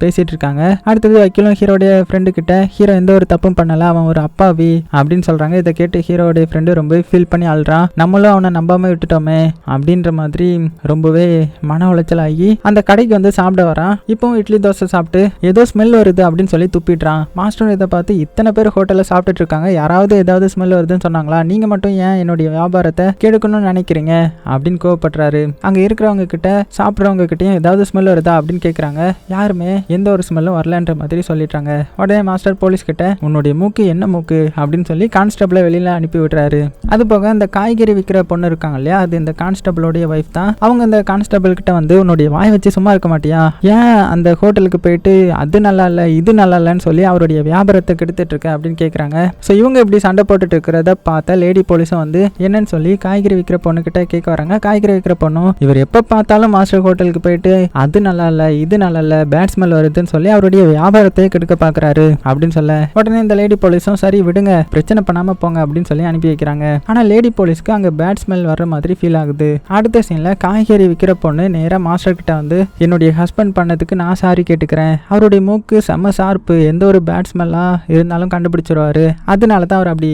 பேசிட்டு இருக்காங்க. அடுத்தது வக்கீலும் ஹீரோடைய ஃப்ரெண்டு கிட்ட, ஹீரோ எந்த ஒரு தப்பும் பண்ணல, அவன் ஒரு அப்பாவி அப்படின்னு சொல்றாங்க. இதை கேட்டு ஹீரோடைய ஃப்ரெண்டு ரொம்ப ஃபீல் பண்ணி அழுறான். நம்மளும் அவனை நம்பாம விட்டுட்டோமே அப்படின்ற மாதிரி ரொம்பவே மன உளைச்சல் ஆகி அந்த கடைக்கு வந்து சாப்பிட வரான். இப்போ இட்லி தோசை சாப்பிட்டு ஏதோ ஸ்மெல் வருது அப்படின்னு சொல்லி துப்பிடுறான். மாஸ்டர் இதை பார்த்து, இத்தனை பேர் ஹோட்டலில் சாப்பிட்டுட்டு இருக்காங்க, யாராவது ஏதாவது ஸ்மெல் வருதுன்னு சொன்னாங்களா, நீங்க மட்டும் ஏன் என்னுடைய வியாபாரத்தை கெடுக்கணும்னு நினைக்கிறீங்க அப்படின்னு கோவப்படுறாரு. அங்க இருக்கிறவங்க கிட்ட சாப்பிட்றவங்க கிட்டயும் ஏதாவது ஸ்மெல் வருதா அப்படின்னு கேட்கறாங்க. யாருமே எந்த ஒரு ஸ்மெல்லும் வரலன்ற மாதிரி சொல்லிட்டாங்க. உடனே மாஸ்டர் போலீஸ் கிட்ட, உன்னுடைய மூக்கு என்ன மூக்கு அப்படின்னு சொல்லி கான்ஸ்டபிளை வெளியில அனுப்பி விடுறாரு. அது போக அந்த காய்கறி விற்கிற பொண்ணு இருக்காங்க இல்லையா, அது இந்த கான்ஸ்டபிளோடைய வைஃப் தான். அவங்க இந்த கான்ஸ்டபிள் கிட்ட வந்து, உன்னுடைய வாய் வச்சு சும்மா இருக்க மாட்டியா, ஏன் அந்த ஹோட்டலுக்கு போயிட்டு அது நல்லா இல்லை இது நல்லா இல்லைன்னு சொல்லி அவருடைய வியாபாரத்தை கெடுத்துட்டு இருக்க அப்படின்னு கேட்குறாங்க. ஸோ இவங்க இப்படி சண்டை போட்டுட்டு இருக்கிறத பார்த்த லேடி போலீஸும் வந்து என்னன்னு சொல்லி காய்கறி விற்கிற பொண்ணு கிட்ட கேட்க வராங்க. காய்கறி விற்கிற பொண்ணும், இவர் எப்போ பார்த்தாலும் மாஸ்டர் ஹோட்டலுக்கு போயிட்டு அது நல்லா இல்லை இது நல்லா இல்லை பேட் ஸ்மெல் வருதுன்னு சொல்லி அவருடைய வியாபாரத்தை கெடுக்க பார்க்குறாரு அப்படின்னு சொல்ல, உடனே இந்த லேடி போலீஸும் சரி விடுங்க பிரச்சனை பண்ணாம போங்க அப்படின்னு சொல்லி அனுப்பி வைக்கிறாங்க. ஆனால் லேடி போலீஸ்க்கு அங்கே பேட் ஸ்மெல் வர்ற மாதிரி ஃபீல் ஆகுது. அடுத்த சீன்ல காய்கறி விற்கிற பொண்ணு நேராக மாஸ்டர் கிட்ட வந்து, என்னுடைய ஹஸ்பண்ட் பண்ணதுக்கு நான் சாரி கேட்டுக்கிறேன், அவருடைய மூக்கு செம்ம ஷார்ப்பு, எந்த ஒரு பேட் ஸ்மெல்லாம் இருந்தாலும் கண்டுபிடிச்சிருவாரு, அதனால தான் அவர் அப்படி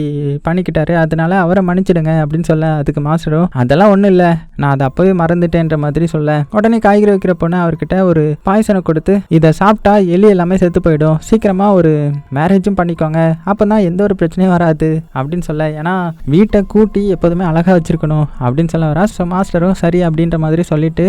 பண்ணிக்கிட்டாரு, அதனால அவரை மன்னிச்சிடுங்க அப்படின்னு சொல்ல, அதுக்கு மாஸ்டரும் அதெல்லாம் ஒன்றும் இல்லை நான் அதை அப்பவே மறந்துட்டேன்ற மாதிரி சொல்ல, உடனே காய்கறி வைக்கிற பொண்ணு அவர்கிட்ட ஒரு பாய்சனை கொடுத்து, இதை சாப்பிட்டா எலி எல்லாமே செத்து போயிடும், சீக்கிரமா ஒரு மேரேஜும் பண்ணிக்கோங்க, அப்பதான் எந்த ஒரு பிரச்சனையும் வராது அப்படின்னு சொல்ல, ஏன்னா வீட்டை கூட்டி எப்போதுமே அழகா வச்சிருக்கணும் அப்படின்னு சொல்ல வரா. ஸோ மாஸ்டரும் சரி அப்படின்ற மாதிரி சொல்லிட்டு,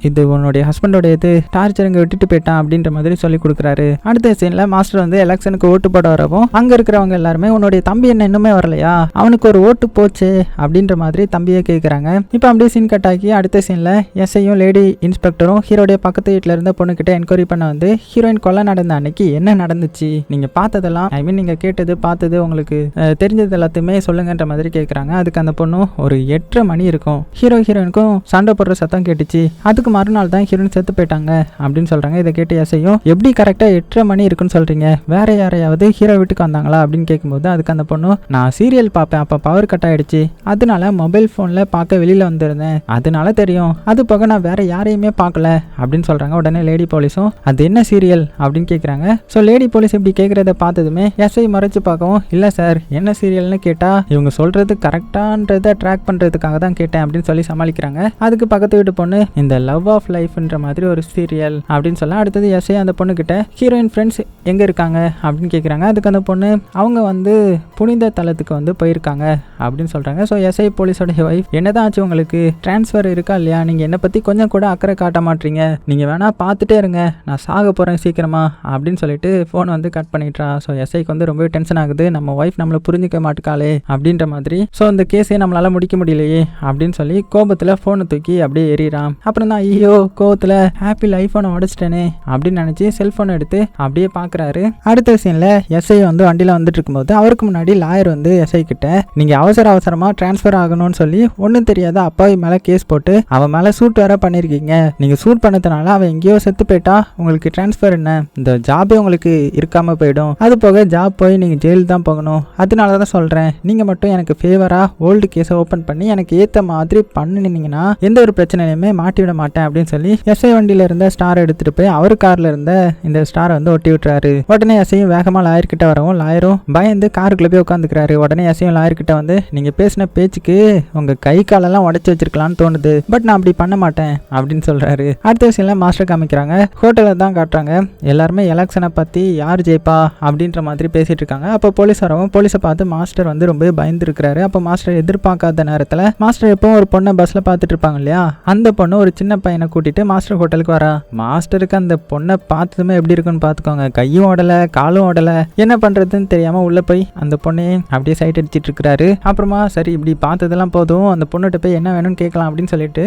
இது உன்னுடைய ஹஸ்பண்டோட இது டார்ச்சர் இங்க விட்டுட்டு போயிட்டான் அப்படின்ற மாதிரி சொல்லி கொடுக்குறாரு. அடுத்த சீன்ல மாஸ்டர் வந்து எலெக்ஷனுக்கு ஓட்டு போட வரவும் அங்க இருக்கிறவங்க எல்லாருமே, உன்னுடைய தம்பி என்ன இன்னுமே வரலையா, அவனுக்கு ஒரு ஓட்டு போச்சு அப்படின்ற மாதிரி தம்பியை கேட்கறாங்க. இப்போ அப்படியே சீன் கட் ஆகி அடுத்த சீன்ல எஸ்ஐயும் லேடி இன்ஸ்பெக்டரும் ஹீரோடைய பக்கத்து வீட்டுல இருந்த பொண்ணு கிட்ட என்கொயரி பண்ண வந்து, ஹீரோயின் கொலை நடந்த அன்னைக்கு என்ன நடந்துச்சு, நீங்க பார்த்ததெல்லாம் நீங்க கேட்டது பார்த்தது உங்களுக்கு தெரிஞ்சது எல்லாத்தையுமே சொல்லுங்கன்ற மாதிரி கேட்கறாங்க. அதுக்கு அந்த பொண்ணும், ஒரு 8:30 மணி இருக்கும், ஹீரோயினுக்கும் சண்டை போடுற சத்தம் கேட்டுச்சு, அதுக்கு மறுநாள் தான் ஹீரோயின் செத்து போயிட்டாங்க அப்படின்னு சொல்றாங்க. இதை கேட்டு எஸ்ஐயும், எப்படி கரெக்டா 8:30 மணி இருக்குன்னு சொல்றீங்க, வேற யாரையாவது ஹீரோ வீட்டுக்கு வந்தாங்களா அப்படின்னு கேட்கும்போது அதுக்கு அதுக்கு அந்த பொண்ணு, நான் சீரியல் பார்ப்பேன், அப்போ பவர் கட் ஆயிடுச்சு, அதனால மொபைல் ஃபோனில் பார்க்க வெளியில் வந்திருந்தேன், அதனால தெரியும், அது போக நான் வேற யாரையுமே பார்க்கல அப்படின்னு சொல்கிறாங்க. உடனே லேடி போலீஸும் அது என்ன சீரியல் அப்படின்னு கேட்குறாங்க. ஸோ லேடி போலீஸ் இப்படி கேட்குறத பார்த்ததுமே எஸ்ஐ மறைச்சு பார்க்கவும், இல்லை சார் என்ன சீரியல்னு கேட்டால் இவங்க சொல்கிறது கரெக்டான்றதை ட்ராக் பண்ணுறதுக்காக தான் கேட்டேன் அப்படின்னு சொல்லி சமாளிக்கிறாங்க. அதுக்கு பக்கத்து வீட்டு பொண்ணு, இந்த லவ் ஆஃப் லைஃப்ன்ற மாதிரி ஒரு சீரியல் அப்படின்னு சொல்ல, அடுத்தது எஸ்ஐ அந்த பொண்ணு கிட்ட ஹீரோயின் ஃப்ரெண்ட்ஸ் எங்கே இருக்காங்க அப்படின்னு கேட்குறாங்க. அதுக்கு அந்த பொண்ணு, அவங்க வந்து புனித தலத்துக்கு வந்து போயிருக்காங்க அப்படின்னு சொல்கிறாங்க. ஸோ எஸ்ஐ போலீஸோட ஒய்ஃப், என்னதான் ஆச்சு உங்களுக்கு, டிரான்ஸ்ஃபர் இருக்கா இல்லையா, நீங்கள் என்னை பற்றி கொஞ்சம் கூட அக்கறை காட்ட மாட்டீங்க, நீங்கள் வேணா பார்த்துட்டே இருங்க, நான் சாக போகிறேன் சீக்கிரமா அப்படின்னு சொல்லிட்டு ஃபோன் வந்து கட் பண்ணிட்டா. ஸோ எஸ்ஐக்கு வந்து ரொம்பவே டென்ஷன் ஆகுது, நம்ம ஒய்ஃப் நம்மளை புரிஞ்சிக்க மாட்டுக்காளே அப்படின்ற மாதிரி. ஸோ இந்த கேஸே நம்மளால முடிக்க முடியலையே அப்படின்னு சொல்லி கோபத்தில் ஃபோனை தூக்கி அப்படியே எறிறான். அப்புறம் தான் ஐயோ கோபத்தில் ஆப்பிள் ஐஃபோனை உடச்சிட்டேனே அப்படின்னு நினச்சி செல்ஃபோனை எடுத்து அப்படியே பார்க்குறாரு. அடுத்த சீனில் எஸ்ஐ வந்து வண்டியில் வந்துட்டு இருக்கும்போது அவருக்கு முன்னாடி லாயர் வந்து எஸ்ஐ கிட்ட, நீங்கள் அவசரமாக டிரான்ஸ்ஃபர் ஆகணும்னு சொல்லி ஒன்றும் தெரியாத அப்பாவி மேலே கேஸ் போட்டு அவன் மேலே சூட் வேற பண்ணியிருக்கீங்க, நீங்கள் சூட் பண்ணதுனால அவன் எங்கேயோ செத்து போயிட்டா உங்களுக்கு டிரான்ஸ்ஃபர் என்ன, இந்த ஜாபே உங்களுக்கு இருக்காமல் போயிடும், அது போக ஜாப் போய் நீங்கள் ஜெயில் தான் போகணும், அதனால தான் சொல்கிறேன், நீங்கள் மட்டும் எனக்கு ஃபேவராக ஓல்டு கேஸை ஓப்பன் பண்ணி எனக்கு ஏற்ற மாதிரி பண்ணினீங்கன்னா எந்த ஒரு பிரச்சனையுமே மாட்டிவிட மாட்டேன் அப்படின்னு சொல்லி எஸ்ஐ வண்டியில் இருந்த ஸ்டார் எடுத்துகிட்டு போய் அவர் காரில் இருந்த இந்த ஸ்டாரை வந்து ஒட்டி விட்டுறாரு. உடனே எஸ்ஐயும் வேகமாக லாயர் கிட்ட வரவும் லாயரும் பயந்து காருக்குள்ளே போய் உட்காந்துக்கிறாரு. உடனே எஸ்ஐயும் லாயர் கிட்ட வந்து, நீங்கள் பேசின பேச்சுக்கு உங்கள் கை காலெல்லாம் உடச்சி வச்சிருக்கலாம்னு தோணுது, பட் நான் அப்படி பண்ண மாட்டேன் அப்படின்னு சொல்கிறாரு. அடுத்த விஷயம் மாஸ்டர் காமிக்கிறாங்க. ஹோட்டலில் தான் காட்டுறாங்க. எல்லாருமே எலெக்ஷனை பற்றி யார் ஜெயிப்பா அப்படின்ற மாதிரி பேசிட்டு இருக்காங்க. அப்போ போலீஸ் வரவும் போலீஸை பார்த்து மாஸ்டர் வந்து ரொம்ப பயந்து இருக்கிறாரு. அப்போ மாஸ்டர் எதிர்பார்க்காத நேரத்தில் மாஸ்டர் எப்போ ஒரு பொண்ணை பஸ்ஸில் பார்த்துட்டு இருப்பாங்க இல்லையா, அந்த பொண்ணு ஒரு சின்ன பையனை கூட்டிட்டு மாஸ்டர் ஹோட்டலுக்கு வரா. மாஸ்டருக்கு அந்த பொண்ணை பார்த்ததுமே எப்படி இருக்குன்னு பார்த்துக்கோங்க, கையும் ஓடலை காலும் ஓடலை, என்ன பண்ணுறதுன்னு தெரியாமல் உள்ளே போய் அந்த பொண்ணையே அப்படியே சைட் அடிச்சிட்டு இருக்கிறாரு. அப்புறமா சரி இப்படி பார்த்ததெல்லாம் போதும், அந்த பொண்ணுகிட்ட போய் என்ன வேணும்னு கேட்கலாம் அப்படின்னு சொல்லிட்டு,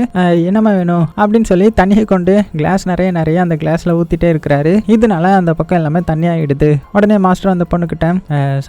என்னமா வேணும் அப்படின்னு சொல்லி தண்ணியை கொண்டு கிளாஸ் நிறைய அந்த கிளாஸ்ல ஊத்திட்டே இருக்கிறாரு. இதனால அந்த பக்கம் எல்லாமே தண்ணி ஆகிடுது. உடனே மாஸ்டர் அந்த பொண்ணுக்கிட்ட,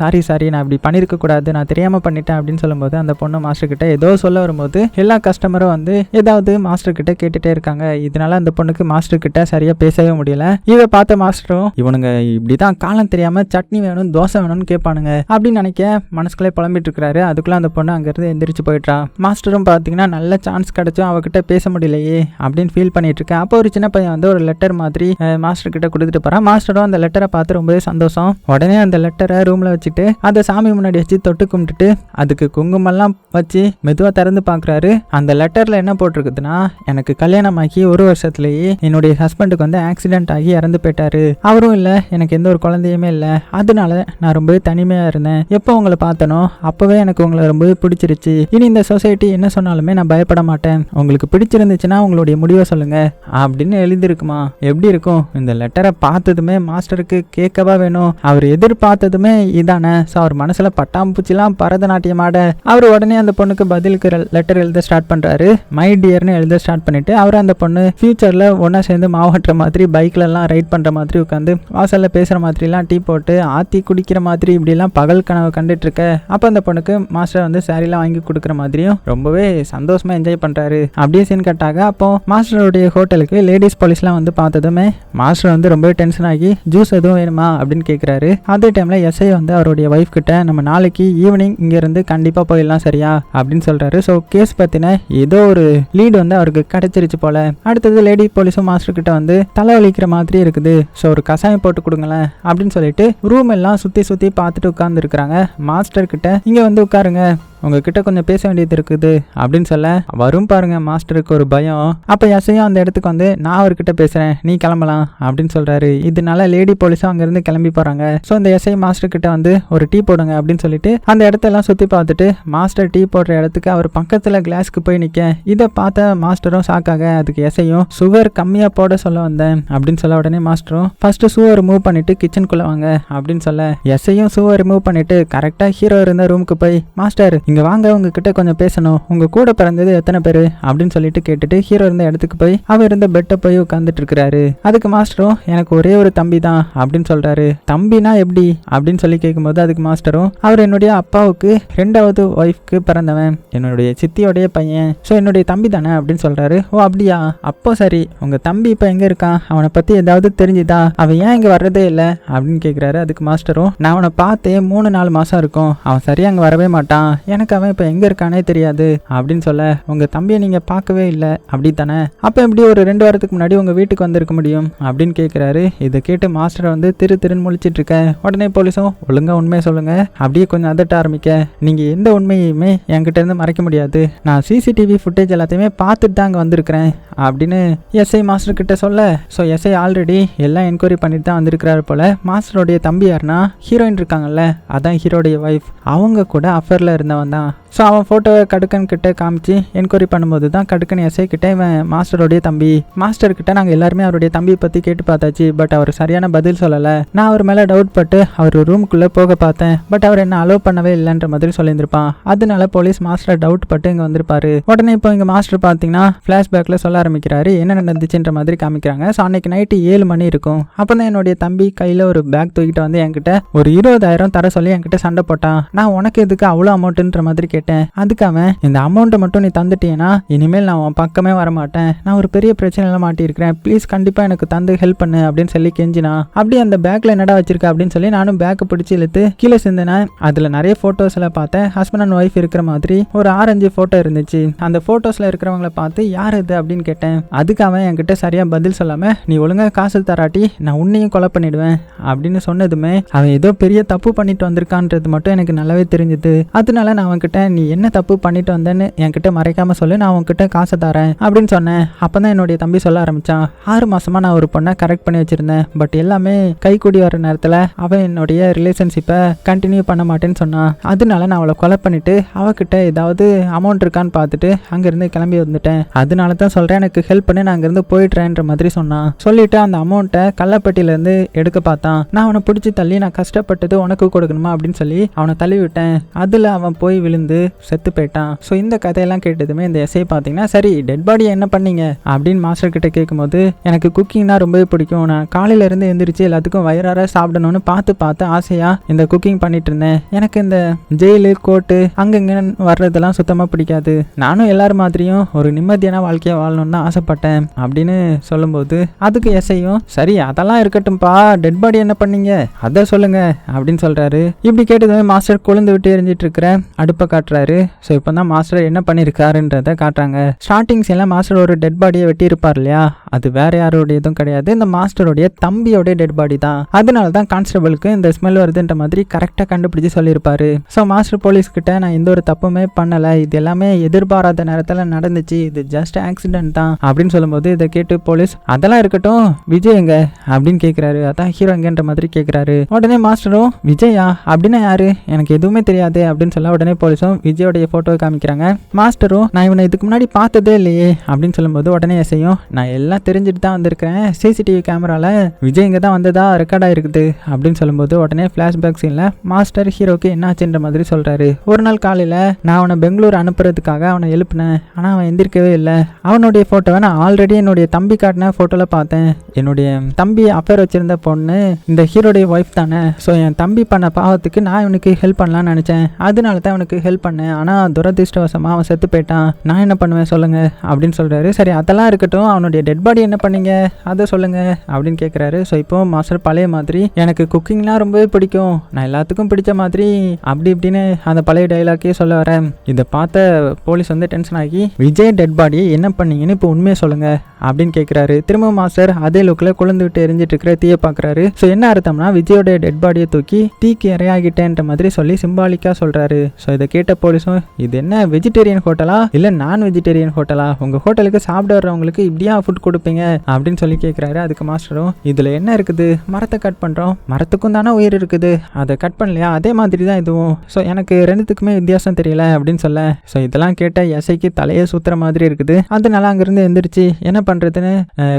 சாரி நான் இப்படி பண்ணிருக்க கூடாது, நான் தெரியாம பண்ணிட்டேன் அப்படின்னு சொல்லும்போது அந்த பொண்ணு மாஸ்டர் கிட்ட ஏதோ சொல்ல வரும்போது எல்லா கஸ்டமரும் வந்து ஏதாவது மாஸ்டர் கிட்ட கேட்டுட்டே இருக்காங்க. இதனால அந்த பொண்ணுக்கு மாஸ்டர் கிட்ட சரியா பேசவே முடியல. இதை பார்த்த மாஸ்டரும், இவனுங்க இப்படிதான் காலம் தெரியாம சட்னி வேணும் தோசை வேணும்னு கேட்பானுங்க அப்படின்னு நினைக்க மனசுக்குள்ளே புலம்பிட்டு இருக்கிறாரு. அதுக்குள்ள அந்த பொண்ணு அங்கிருந்து எந்திரிச்சு போயிட்டா. மாஸ்டரும் பார்த்தீங்கன்னா நல்ல சான்ஸ் கிடைச்சும் அவகிட்ட பேச முடியலையே அப்படின்னு ஃபீல் பண்ணிட்டு இருக்கேன். அப்போ ஒரு சின்ன பையன் வந்து ஒரு லெட்டர் மாதிரி மாஸ்டர் கிட்ட கொடுத்துட்டு போறான். மாஸ்டரும் அந்த லெட்டரை பார்த்து ரொம்பவே சந்தோஷம். உடனே அந்த லெட்டரை ரூம்ல வச்சுட்டு அதை சாமி முன்னாடி வச்சு தொட்டு கும்பிட்டுட்டு அதுக்கு குங்குமம்லாம் வச்சு மெதுவா திறந்து பாக்குறாரு. அந்த லெட்டர்ல என்ன போட்டிருக்குதுன்னா, எனக்கு கல்யாணம் ஆகி ஒரு வருஷத்துலயே என்னுடைய ஹஸ்பண்டுக்கு வந்து ஆக்சிடென்ட் ஆகி இறந்து போயிட்டாரு, அவரும் இல்ல, எனக்கு எந்த ஒரு குழந்தையுமே இல்லை, அதனால நான் ரொம்பவே தனிமையா இருந்தேன், எப்போ உங்களை பார்த்தனோ அப்பவே எனக்கு உங்களை ரொம்பவே பிடிச்சிருச்சு, இனி இந்த சொசைட்டி என்ன சொன்னாலுமே நான் பயப்பட மாட்டேன், உங்களுக்கு பிடிச்சிருந்துச்சுன்னா உங்களுடைய முடிவை சொல்லுங்க அப்படின்னு எழுதிருக்குமா. எப்படி இருக்கும்? இந்த லெட்டரை பார்த்ததுமே மாஸ்டருக்கு கேட்கவா வேணும், அவர் எதிர்பார்த்ததுமே இதானே. ஸோ அவர் மனசுல பட்டாம்பூச்சிலாம் பரதநாட்டியம் ஆட அவர் உடனே அந்த பொண்ணுக்கு பதிலுக்கு லெட்டர் எழுத ஸ்டார்ட் பண்றாரு. மை டியர்னு எழுத ஸ்டார்ட் பண்ணிட்டு அவர் அந்த பொண்ணு ஃபியூச்சர்ல ஒன்னா சேர்ந்து மாவட்டுற மாதிரி பைக்ல எல்லாம் ரைட் பண்ற மாதிரி உட்காந்து வாசல்ல பேசுற மாதிரி எல்லாம் டீ போட்டு ஆத்தி குடிக்கிற மாதிரி இப்படி எல்லாம் பகல் கனவு கண்டுட்டு இருக்க. அப்ப அந்த பொண்ணுக்கு மாஸ்டர் வந்து சாரிலாம் வாங்கி கொடுக்குற மாதிரியும் ரொம்பவே சந்தோஷமா என்ஜாய் பண்றாரு. அப்படியே சீன் கட்டாக அப்போ மாஸ்டருடைய ஹோட்டலுக்கு லேடிஸ் போலீஸ்லாம் வந்து பார்த்ததுமே மாஸ்டர் வந்து ரொம்பவே டென்ஷன் ஆகி ஜூஸ் எதுவும் வேணுமா அப்படின்னு கேட்கிறாரு. அதே டைம்ல எஸ்ஐ வந்து அவருடைய ஒய்ஃப் கிட்ட, நம்ம நாளைக்கு ஈவினிங் இங்க இருந்து கண்டிப்பா போயிடலாம் சரியா அப்படின்னு சொல்றாரு. ஸோ கேஸ் பத்தின ஏதோ ஒரு லீடு வந்து அவருக்கு கிடைச்சிருச்சு போல. அடுத்தது லேடி போலீஸும் மாஸ்டர் கிட்ட வந்து தலைவலிக்கிற மாதிரி இருக்குது, ஸோ ஒரு கசாயம் போட்டு கொடுங்களேன் அப்படின்னு சொல்லிட்டு ரூம் எல்லாம் சுத்தி பார்த்துட்டு உட்கார்ந்து இருக்கிறாங்க. மாஸ்டர் கிட்ட இங்க வந்து உட்காருங்க, உங்ககிட்ட கொஞ்சம் பேச வேண்டியது இருக்குது அப்படின்னு சொல்ல வரும் பாருங்க மாஸ்டருக்கு ஒரு பயம். அப்ப எஸ்ஐயும் அந்த இடத்துக்கு வந்து, நான் அவர்கிட்ட பேசுறேன், நீ கிளம்பலாம் அப்படின்னு சொல்றாரு. இதனால லேடி போலீஸும் அங்க இருந்து கிளம்பி போறாங்க. ஸோ இந்த எஸ்ஐ மாஸ்டர் கிட்ட வந்து ஒரு டீ போடுங்க அப்படின்னு சொல்லிட்டு அந்த இடத்தெல்லாம் சுத்தி பார்த்துட்டு மாஸ்டர் டீ போடுற இடத்துக்கு அவர் பக்கத்துல கிளாஸ்க்கு போய் நிக்க, இதை பார்த்த மாஸ்டரும் ஷாக்காக அதுக்கு எஸ்ஐயும் சுகர் கம்மியா போட சொல்ல வந்தேன் அப்படின்னு சொல்ல, உடனே மாஸ்டரும் ஃபர்ஸ்ட் ஷூவை ரிமூவ் பண்ணிட்டு கிச்சனுக்குள்ள வாங்க அப்படின்னு சொல்ல எஸ்ஐயும் ஷூவை ரிமூவ் பண்ணிட்டு கரெக்டா ஹீரோ இருந்த ரூமுக்கு போய், மாஸ்டர் இங்க வாங்க, உங்ககிட்ட கொஞ்சம் பேசணும், உங்க கூட பிறந்தது எத்தனை பேரு அப்படின்னு சொல்லிட்டு கேட்டுட்டு ஹீரோ இருந்த இடத்துக்கு போய் அவர் இருந்த பெட்டை போய் உட்காந்துட்டு இருக்கிறாரு. அதுக்கு மாஸ்டரும் எனக்கு ஒரே ஒரு தம்பி தான் அப்படின்னு சொல்றாரு. தம்பினா எப்படி அப்படின்னு சொல்லி கேட்கும்போது அதுக்கு மாஸ்டரும் அவர் என்னுடைய அப்பாவுக்கு 2வது ஒய்ஃப்க்கு பிறந்தவன், என்னுடைய சித்தியோடைய பையன், ஸோ என்னுடைய தம்பி தானே அப்படின்னு சொல்றாரு. ஓ அப்படியா, அப்போ சரி, உங்க தம்பி இப்போ எங்க இருக்கான், அவனை பத்தி ஏதாவது தெரிஞ்சுதா, அவன் ஏன் இங்க வர்றதே இல்லை அப்படின்னு கேட்கிறாரு. அதுக்கு மாஸ்டரும் நான் அவனை பார்த்தே 3-4 மாசம் இருக்கும், அவன் சரியா அங்க வரவே மாட்டான், எனக்கு அவன் இப்போ எங்க இருக்கானே தெரியாது அப்படின்னு சொல்ல, உங்க தம்பியை நீங்க பார்க்கவே இல்லை அப்படி தானே, அப்ப எப்படி ஒரு 2 வாரத்துக்கு முன்னாடி உங்க வீட்டுக்கு வந்திருக்க முடியும் அப்படின்னு கேட்கிறாரு. இதை கேட்டு மாஸ்டர் வந்து திருன்னு முழிச்சிட்டு இருக்க. உடனே போலீஸும் ஒழுங்கா உண்மையை சொல்லுங்க அப்படியே கொஞ்சம் அதட்ட ஆரம்பிக்க, நீங்க எந்த உண்மையுமே என்கிட்ட இருந்து மறைக்க முடியாது, நான் சிசிடிவி ஃபுட்டேஜ் எல்லாத்தையுமே பார்த்துட்டு தான் அங்கே வந்திருக்கிறேன் அப்படின்னு எஸ்ஐ மாஸ்டர் கிட்ட சொல்ல, ஸோ எஸ்ஐ ஆல்ரெடி எல்லாம் என்கொயரி பண்ணிட்டு தான் வந்திருக்கிறாரு போல. மாஸ்டருடைய தம்பி யாருன்னா ஹீரோயின் இருக்காங்கல்ல, அதான் ஹீரோடைய ஒய்ஃப், அவங்க கூட அஃபேரில் இருந்தவன் தான். ஸோ அவன் ஃபோட்டோவை கடுக்கன் கிட்ட காமிச்சு என்கொயரி பண்ணும்போது தான் கடுக்கன் எஸ்ஐ கிட்ட இவன் மாஸ்டருடைய தம்பி, மாஸ்டர் கிட்ட நாங்கள் எல்லாருமே அவருடைய தம்பியை பற்றி கேட்டு பார்த்தாச்சு, பட் அவர் சரியான பதில் சொல்லலை, நான் அவர் மேலே டவுட் பட்டு அவர் ரூமுக்குள்ளே போக பார்த்தேன், பட் அவர் என்ன அலோவ் பண்ணவே இல்லைன்ற மாதிரி சொல்லியிருந்திருப்பான். அதனால போலீஸ் மாஸ்டர் டவுட் பட்டு இங்கே வந்திருப்பாரு. உடனே இப்போ இங்கே மாஸ்டர் பார்த்தீங்கன்னா ஃப்ளாஷ்பேக்கில் சொல்ல ஆரம்பிக்கிறாரு என்ன நடந்துச்சுன்ற மாதிரி காமிக்கிறாங்க. ஸோ அன்னைக்கு நைட்டு 7 மணி இருக்கும். அப்போ தான் என்னுடைய தம்பி கையில் ஒரு பேக் தூக்கிட்டு வந்து என்கிட்ட ஒரு 20,000 தர சொல்லி என்கிட்ட சண்டை போட்டான். நான் உனக்கு எதுக்கு அவ்வளோ அமௌண்ட்டுன்ற மாதிரி கேட்டேன். அதுக்கு அவன் இந்த அமௌண்ட்டை மட்டும் நீ தந்துட்டேன்னா இனிமேல் நான் உன் பக்கமே வரமாட்டேன், நான் ஒரு பெரிய பிரச்சனையில மாட்டியிருக்கிறேன், ப்ளீஸ் கண்டிப்பா எனக்கு தந்து ஹெல்ப் பண்ணு அப்படின்னு சொல்லி கெஞ்சினா. அப்படி அந்த பேக்ல என்னடா வச்சிருக்க அப்படின்னு சொல்லி நானும் பேக்கை பிடிச்சி இழுத்து கீழே சிந்தினேன். அதுல நிறைய போட்டோஸ் எல்லாம் பார்த்தேன், ஹஸ்பண்ட் அண்ட் ஒய்ஃப் இருக்கிற மாதிரி ஒரு 6-5 போட்டோ இருந்துச்சு. அந்த போட்டோஸ்ல இருக்கிறவங்கள பார்த்து யார் இது அப்படின்னு கேட்டேன். அதுக்கு அவன் என்கிட்ட சரியா பதில் சொல்லாம நீ ஒழுங்கா காசு தராட்டி நான் உன்னையும் கொலை பண்ணிடுவேன் அப்படின்னு சொன்னதுமே அவன் ஏதோ பெரிய தப்பு பண்ணிட்டு வந்திருக்கான்றது மட்டும் எனக்கு நல்லாவே தெரிஞ்சது. அதனால நான் அவன்கிட்ட நீ என்ன தப்பு பண்ணிட்டு வந்தேன்னு என்கிட்ட மறைக்காம சொல்லு, நான் உன்கிட்ட காசை தரேன் அப்படின்னு சொன்னேன். அப்பதான் என்னுடைய தம்பி சொல்ல ஆரம்பிச்சான், 6 மாசமா நான் ஒரு பொண்ணை கரெக்ட் பண்ணி வச்சிருந்தேன், பட் எல்லாமே கை கூடி வர நேரத்துல அவன் என்னுடைய ரிலேஷன்ஷிப்பை கண்டினியூ பண்ண மாட்டேன்னு சொன்னான். அதனால நான் அவளை கொலை பண்ணிட்டு அவகிட்ட ஏதாவது அமௌண்ட் இருக்கான்னு பார்த்துட்டு அங்கிருந்து கிளம்பி வந்துட்டேன். அதனால தான் சொல்றேன் எனக்கு ஹெல்ப் பண்ணி நான் அங்கிருந்து போயிடுறேன்ற மாதிரி சொன்னான். சொல்லிட்டு அந்த அமௌண்ட்டை கள்ளப்பட்டியில இருந்து எடுக்க பார்த்தான். நான் அவனை பிடிச்சி தள்ளி நான் கஷ்டப்பட்டது உனக்கு கொடுக்கணுமா அப்படின்னு சொல்லி அவனை தள்ளி விட்டேன். அதுல அவன் போய் விழுந்து செத்து போயிட்டான். ஸோ இந்த கதையெல்லாம் கேட்டதுமே இந்த எஸ்ஐ பார்த்தீங்கன்னா சரி டெட் பாடியை என்ன பண்ணீங்க அப்படின்னு மாஸ்டர் கிட்ட கேட்கும்போது எனக்கு குக்கிங்னா ரொம்பவே பிடிக்கும், நான் காலையில இருந்து எந்திரிச்சு எல்லாத்துக்கும் வயிறார சாப்பிடணும்னு பார்த்து ஆசையா இந்த குக்கிங் பண்ணிட்டு இருந்தேன், எனக்கு இந்த ஜெயிலு கோர்ட்டு அங்கங்க வர்றதெல்லாம் சுத்தமா பிடிக்காது, நானும் எல்லாரும் மாதிரியும் ஒரு நிம்மதியான வாழ்க்கையை வாழணும்னு ஆசைப்பட்டேன் அப்படின்னு சொல்லும்போது அதுக்கு எஸ்ஐயும் சரி அதெல்லாம் இருக்கட்டும்பா, டெட் பாடி என்ன பண்ணீங்க அதை சொல்லுங்க அப்படின்னு சொல்றாரு. இப்படி கேட்டதுமே மாஸ்டர் கொழுந்து விட்டு எரிஞ்சிட்டு இருக்கிற அடுப்பை காட்டுறாரு. ஸோ இப்போ தான் மாஸ்டர் என்ன பண்ணியிருக்காருன்றதை காட்டுறாங்க. ஸ்டார்டிங்ஸ் எல்லாம் மாஸ்டர் ஒரு டெட் பாடியை வெட்டி இருப்பார் இல்லையா, அது வேற யாரோடைய எதுவும் கிடையாது, இந்த மாஸ்டருடைய தம்பியோடைய டெட் பாடி தான். அதனால தான் கான்ஸ்டபிளுக்கு இந்த ஸ்மெல் வருதுன்ற மாதிரி கரெக்டாக கண்டுபிடிச்சு சொல்லியிருப்பாரு. ஸோ மாஸ்டர் போலீஸ் கிட்ட நான் எந்த ஒரு தப்புமே பண்ணலை, இது எல்லாமே எதிர்பாராத நேரத்தில் நடந்துச்சு, இது ஜஸ்ட் ஆக்சிடென்ட் தான் அப்படின்னு சொல்லும்போது இதை கேட்டு போலீஸ் அதெல்லாம் இருக்கட்டும் விஜய் எங்க அப்படின்னு கேட்குறாரு. அதான் ஹீரோ எங்கன்ற மாதிரி கேட்குறாரு. உடனே மாஸ்டரும் விஜயா அப்படின்னா யாரு எனக்கு எதுவுமே தெரியாது அப்படின்னு சொல்ல உடனே போலீஸும் விஜயோடைய போட்டோவை காமிக்கிறாங்க. மாஸ்டரும் நான் இவனை இதுக்கு முன்னாடி பார்த்ததே இல்லையே அப்படின்னு சொல்லும்போது உடனே எஸ்ஐயும் நான் எல்லாம் தெரிஞ்சுட்டு தான் வந்திருக்கிறேன், சிசிடிவி கேமரால விஜய் இங்கே தான் வந்ததா ரெக்கார்ட் ஆயிருக்குது அப்படின்னு சொல்லும்போது உடனே ஃபிளாஷ்பேக் சீன்ல மாஸ்டர் ஹீரோக்கு என்ன ஆச்சுன்ற மாதிரி சொல்றாரு. ஒரு நாள் காலையில நான் அவனை பெங்களூர் அனுப்புறதுக்காக அவனை எழுப்பினேன், ஆனா அவன் எந்திரிக்கவே இல்லை. அவனுடைய போட்டோவை நான் ஆல்ரெடி என்னுடைய தம்பி காட்டின போட்டோல பார்த்தேன், என்னுடைய தம்பி அஃபேர் வச்சிருந்த பொண்ணு இந்த ஹீரோடைய ஒய்ஃப் தானே, ஸோ என் தம்பி பண்ண பாவத்துக்கு நான் இவனுக்கு ஹெல்ப் பண்ணலாம்னு நினைச்சேன், அதனால தான் அவனுக்கு ஹெல்ப் பண்ணேன், ஆனா துரதிருஷ்டவசமா அவன் செத்து போயிட்டான், நான் என்ன பண்ணுவேன் சொல்லுங்க அப்படின்னு சொல்றாரு. சரி அதெல்லாம் இருக்கட்டும், அவனுடைய டெட் பாடி என்ன பண்ணீங்க அதை சொல்லுங்க அப்படின்னு கேட்குறாரு. ஸோ இப்போ மாஸ்டர் பழைய மாதிரி எனக்கு குக்கிங்லாம் ரொம்பவே பிடிக்கும், நான் எல்லாத்துக்கும் பிடிச்ச மாதிரி அப்படி இப்படின்னு அந்த பழைய டைலாக்கே சொல்ல வரேன். இதை பார்த்த போலீஸ் வந்து டென்ஷன் ஆகி விஜய் டெட் பாடியை என்ன பண்ணீங்கன்னு இப்போ உண்மையை சொல்லுங்க அப்படின்னு கேட்குறாரு. திரும்ப மாஸ்டர் அதே லுக்கில் குழந்து விட்டு எரிஞ்சிட்டு இருக்கிற தீயை பார்க்குறாரு. ஸோ என்ன அர்த்தம்னா விஜயோட டெட் பாடியை தூக்கி தீக்கு இரையாகிட்டேன்ற மாதிரி சொல்லி சிம்பாலிக்காக சொல்கிறாரு. ஸோ இதை கேட்ட போலீஸும் இது என்ன வெஜிடேரியன் ஹோட்டலா இல்லை நான் வெஜிடேரியன் ஹோட்டலா, உங்கள் ஹோட்டலுக்கு சாப்பிட வர்றவங்களுக்கு இப்படியா ஃபுட் கொடுப்பீங்க கொடுப்பீங்க அப்படின்னு சொல்லி கேட்குறாரு. அதுக்கு மாஸ்டரும் இதில் என்ன இருக்குது, மரத்தை கட் பண்ணுறோம், மரத்துக்கும் தானே உயிர் இருக்குது, அதை கட் பண்ணலையா, அதே மாதிரி தான் இதுவும், ஸோ எனக்கு ரெண்டுத்துக்குமே வித்தியாசம் தெரியல அப்படின்னு சொல்ல, ஸோ இதெல்லாம் கேட்ட எஸ்ஐக்கு தலையை சுற்றுற மாதிரி இருக்குது. அதனால அங்கேருந்து எந்திரிச்சு என்ன பண்ணுறதுன்னு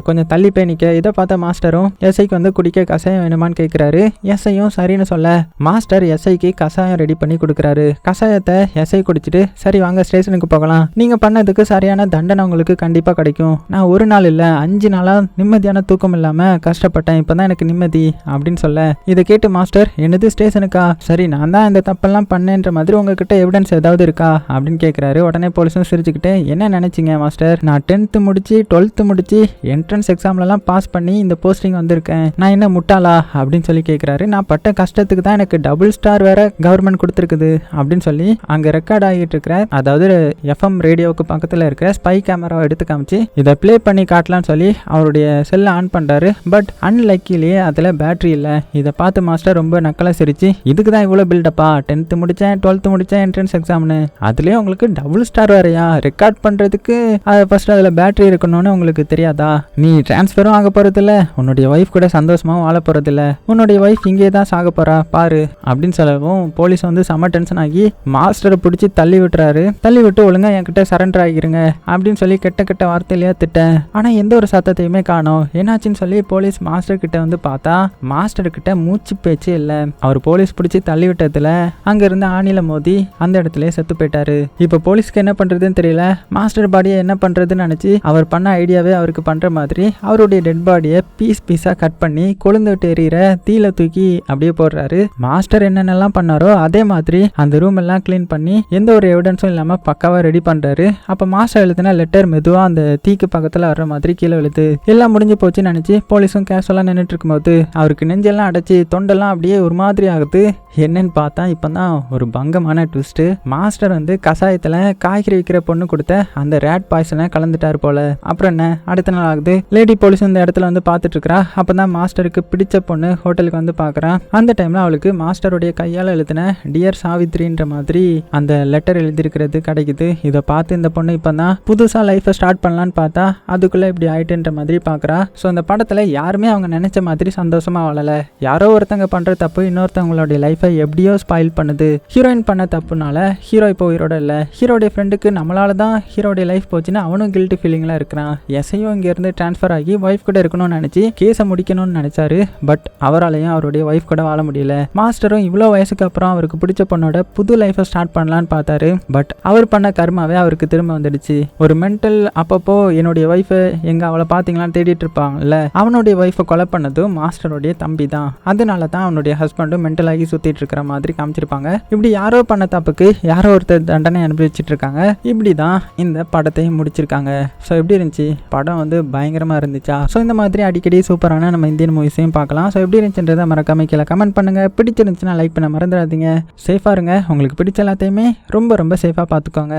கொஞ்சம் தள்ளி போய் நிற்க, இதை பார்த்த மாஸ்டரும் எஸ்ஐக்கு வந்து குடிக்க கஷாயம் வேணுமான்னு கேட்குறாரு. எஸ்ஐயும் சரின்னு சொல்ல மாஸ்டர் எஸ்ஐக்கு கஷாயம் ரெடி பண்ணி கொடுக்குறாரு. கஷாயத்தை எஸ்ஐ குடிச்சிட்டு சரி வாங்க ஸ்டேஷனுக்கு போகலாம், நீங்கள் பண்ணதுக்கு சரியான தண்டனை உங்களுக்கு கண்டிப்பாக கிடைக்கும், நான் ஒரு நாள் இல்லை 5 நாளாக நிம்மதியான தூக்கம் இல்லாமல் கஷ்டப்பட்டேன், இப்போ தான் எனக்கு நிம்மதி அப்படின்னு சொல்ல, இதை கேட்டு மாஸ்டர் என்னது ஸ்டேஷனுக்கா, சரி நான் தான் இந்த தப்பெல்லாம் பண்ணேன்ற மாதிரி உங்ககிட்ட எவிடன்ஸ் ஏதாவது இருக்கா அப்படின்னு கேட்குறாரு. உடனே போலீஸும் சிரிச்சுக்கிட்டு என்ன நினைச்சிங்க மாஸ்டர், நான் 10th முடிச்சு 12th முடிச்சு என்ட்ரன்ஸ் எக்ஸாம்லலாம் பாஸ் பண்ணி இந்த போஸ்டிங் வந்திருக்கேன், நான் என்ன முட்டாளா அப்படின்னு சொல்லி கேட்குறாரு. நான் பட்ட கஷ்டத்துக்கு தான் எனக்கு டபுள் ஸ்டார் வேற கவர்மெண்ட் கொடுத்துருக்குது அப்படின்னு சொல்லி அங்கே ரெக்கார்ட் ஆகிட்டு இருக்கிற, அதாவது எஃப்எம் ரேடியோவுக்கு பக்கத்தில் இருக்கிற ஸ்பை கேமராவை எடுத்து காமிச்சு இதை ப்ளே பண்ணி காட்டலான்னு சொல்லி அவருடைய செல்லை ஆன் பண்ணுறாரு. பட் அன்லக்கிலேயே அதில் பேட்டரி இல்லை. இதை பார்த்து மாஸ்டர் ரொம்ப நக்கலாக சிரிச்சு இதுக்கு தான் இவ்வளோ பில்டப்பா, 10th முடித்தேன் 12th முடித்தேன் என்ட்ரன்ஸ் எக்ஸாம்னு, அதுலேயே உங்களுக்கு டபுள் ஸ்டார் வேறையா, ரெக்கார்ட் பண்ணுறதுக்கு அதை ஃபஸ்ட்டு அதில் பேட்டரி இருக்கணும்னு உங்களுக்கு தெரியாதா, நீ டிரான்ஸ்ஃபரும் ஆக போகிறதில்ல, உன்னுடைய ஒய்ஃப் கூட சந்தோஷமாகவும் வாழ போகிறதில்ல, உன்னுடைய ஒய்ஃப் இங்கே தான் சாக போகிறா பாரு அப்படின்னு சொல்லவும் போலீஸ் வந்து செம்ம டென்ஷன் ஆகி மாஸ்டரை பிடிச்சி தள்ளி விட்டுறாரு. தள்ளி விட்டு ஒழுங்கா என்கிட்ட சரண்டர் ஆகிருங்க அப்படின்னு சொல்லி கெட்ட கெட்ட வார்த்தையிலேயே திட்டேன். ஆனால் எந்த ஒரு சத்தத்தையுமே காணோம். என்னாச்சுன்னு சொல்லி போலீஸ் மாஸ்டர் கிட்ட வந்து பார்த்தா மாஸ்டர் கிட்ட மூச்சு பேச்சு இல்லை. அவர் போலீஸ் பிடிச்சி தள்ளி விட்டதுல அங்க இருந்து ஆணில மோதி அந்த இடத்துல செத்து போயிட்டாரு. இப்போ போலீஸ்க்கு என்ன பண்றதுன்னு தெரியல. மாஸ்டர் பாடியை என்ன பண்றதுன்னு நினைச்சு அவர் பண்ண ஐடியாவே அவருக்கு பண்ற மாதிரி அவருடைய டெட் பாடியை பீஸ் பீஸா கட் பண்ணி கொழுந்து விட்டு எறிகிற தீல தூக்கி அப்படியே போடுறாரு. மாஸ்டர் என்னென்னலாம் பண்ணாரோ அதே மாதிரி அந்த ரூம் எல்லாம் கிளீன் பண்ணி எந்த ஒரு எவிடன்ஸும் இல்லாம பக்காவா ரெடி பண்றாரு. அப்ப மாஸ்டர் எழுதின லெட்டர் மெதுவா அந்த தீக்கு பக்கத்துல வர்ற மாதிரி கீழே விழுது. எல்லாம் முடிஞ்சு போச்சுன்னு நினைச்சு போலீஸும் கேஷுவலா நின்றுட்டு இருக்கும்போது அவருக்கு நெஞ்செல்லாம் அடைச்சி தொண்டெல்லாம் அப்படியே ஒரு மாதிரி ஆகுது. என்னன்னு பார்த்தா இப்பதான் ஒரு பங்கமான ட்விஸ்ட். மாஸ்டர் வந்து கசாயத்துல காய்கறி விற்கிற பொண்ணு கொடுத்த அந்த ரேட் பாய்சனை கலந்துட்டாரு போல. அப்புறம் என்ன அடுத்த நாள் ஆகுது. லேடி போலீஸ் இந்த இடத்துல வந்து பார்த்துட்டு இருக்கா. அப்பதான் மாஸ்டருக்கு பிடிச்ச பொண்ணு ஹோட்டலுக்கு வந்து பார்க்கறான். அந்த டைம்ல அவளுக்கு மாஸ்டருடைய கையால் எழுதின டியர் சாவித்ரின்ற மாதிரி அந்த லெட்டர் எழுதியிருக்கிறது கிடைக்குது. இதை பார்த்து இந்த பொண்ணு இப்பதான் புதுசா லைஃபை ஸ்டார்ட் பண்ணலான்னு பார்த்தா அதுக்குள்ள இப்படி ஆயிட்டுன்ற மாதிரி பார்க்கறா. ஸோ இந்த படத்துல யாருமே அவங்க நினைச்ச மாதிரி சந்தோஷமா வாழல. யாரோ ஒருத்தங்க பண்ற தப்பு இன்னொருத்தவங்களுடைய லைஃபை எப்படியோ ஸ்பாயில் பண்ணுது. ஹீரோயின் பண்ண தப்புனால ஹீரோ இப்போ உயிரோட இல்ல. ஹீரோடைய ஃப்ரெண்டுக்கு நம்மளால தான் ஹீரோடைய லைஃப் போச்சுன்னா அவனும் கில்ட்டி ஃபீலிங்ல இருக்கிறான். எஸ்ஐயும் இங்க இருந்து டிரான்ஸ்ஃபர் ஆகி ஒய்ஃப் கூட இருக்கணும்னு நினைச்சு கேஸை முடிக்கணும்னு நினைச்சாரு. பட் அவராலையும் அவருடைய ஒய்ஃப் கூட வாழ முடியல. மாஸ்டரும் இவ்வளோ வயசுக்கு அப்புறம் அவருக்கு பிடிச்ச பொண்ணோட புது லைஃபை ஸ்டார்ட் பண்ணலான்னு பார்த்தாரு. பட் அவர் பண்ண கர்மாவே அவருக்கு திரும்ப வந்துடுச்சு. ஒரு மென்டல் அப்பப்போ என்னுடைய ஒய்ஃபை எங்க அவளை பார்த்தீங்களான்னு தேடிட்டு இருப்பாங்கல்ல, அவனுடைய ஒய்ஃபை கொலை பண்ணதும் மாஸ்டருடைய தம்பி தான். அதனால தான் அவனுடைய ஹஸ்பண்டும் மென்டல் ஆகி சுத்திட்டு இருக்கிற மாதிரி காமிச்சிருப்பாங்க. இப்படி யாரோ பண்ண தப்புக்கு யாரோ ஒருத்தர் தண்டனை அனுபவிச்சுட்டு இருக்காங்க. இப்படிதான் இந்த படத்தையும் முடிச்சிருக்காங்க. ஸோ எப்படி இருந்துச்சு படம்? வந்து பயங்கரமா இருந்துச்சா? ஸோ இந்த மாதிரி அடிக்கடி சூப்பரான நம்ம இந்தியன் மூவிஸையும் பார்க்கலாம். ஸோ எப்படி இருந்துச்சுன்றதை மறக்காம கீழே கமெண்ட் பண்ணுங்க. பிடிச்சிருந்துச்சுன்னா லைக் பண்ண மறந்துடாதீங்க. சேஃபா இருங்க. உங்களுக்கு பிடிச்ச எல்லாத்தையுமே ரொம்ப ரொம்ப சேஃபா பார்த்துக்கோங்க.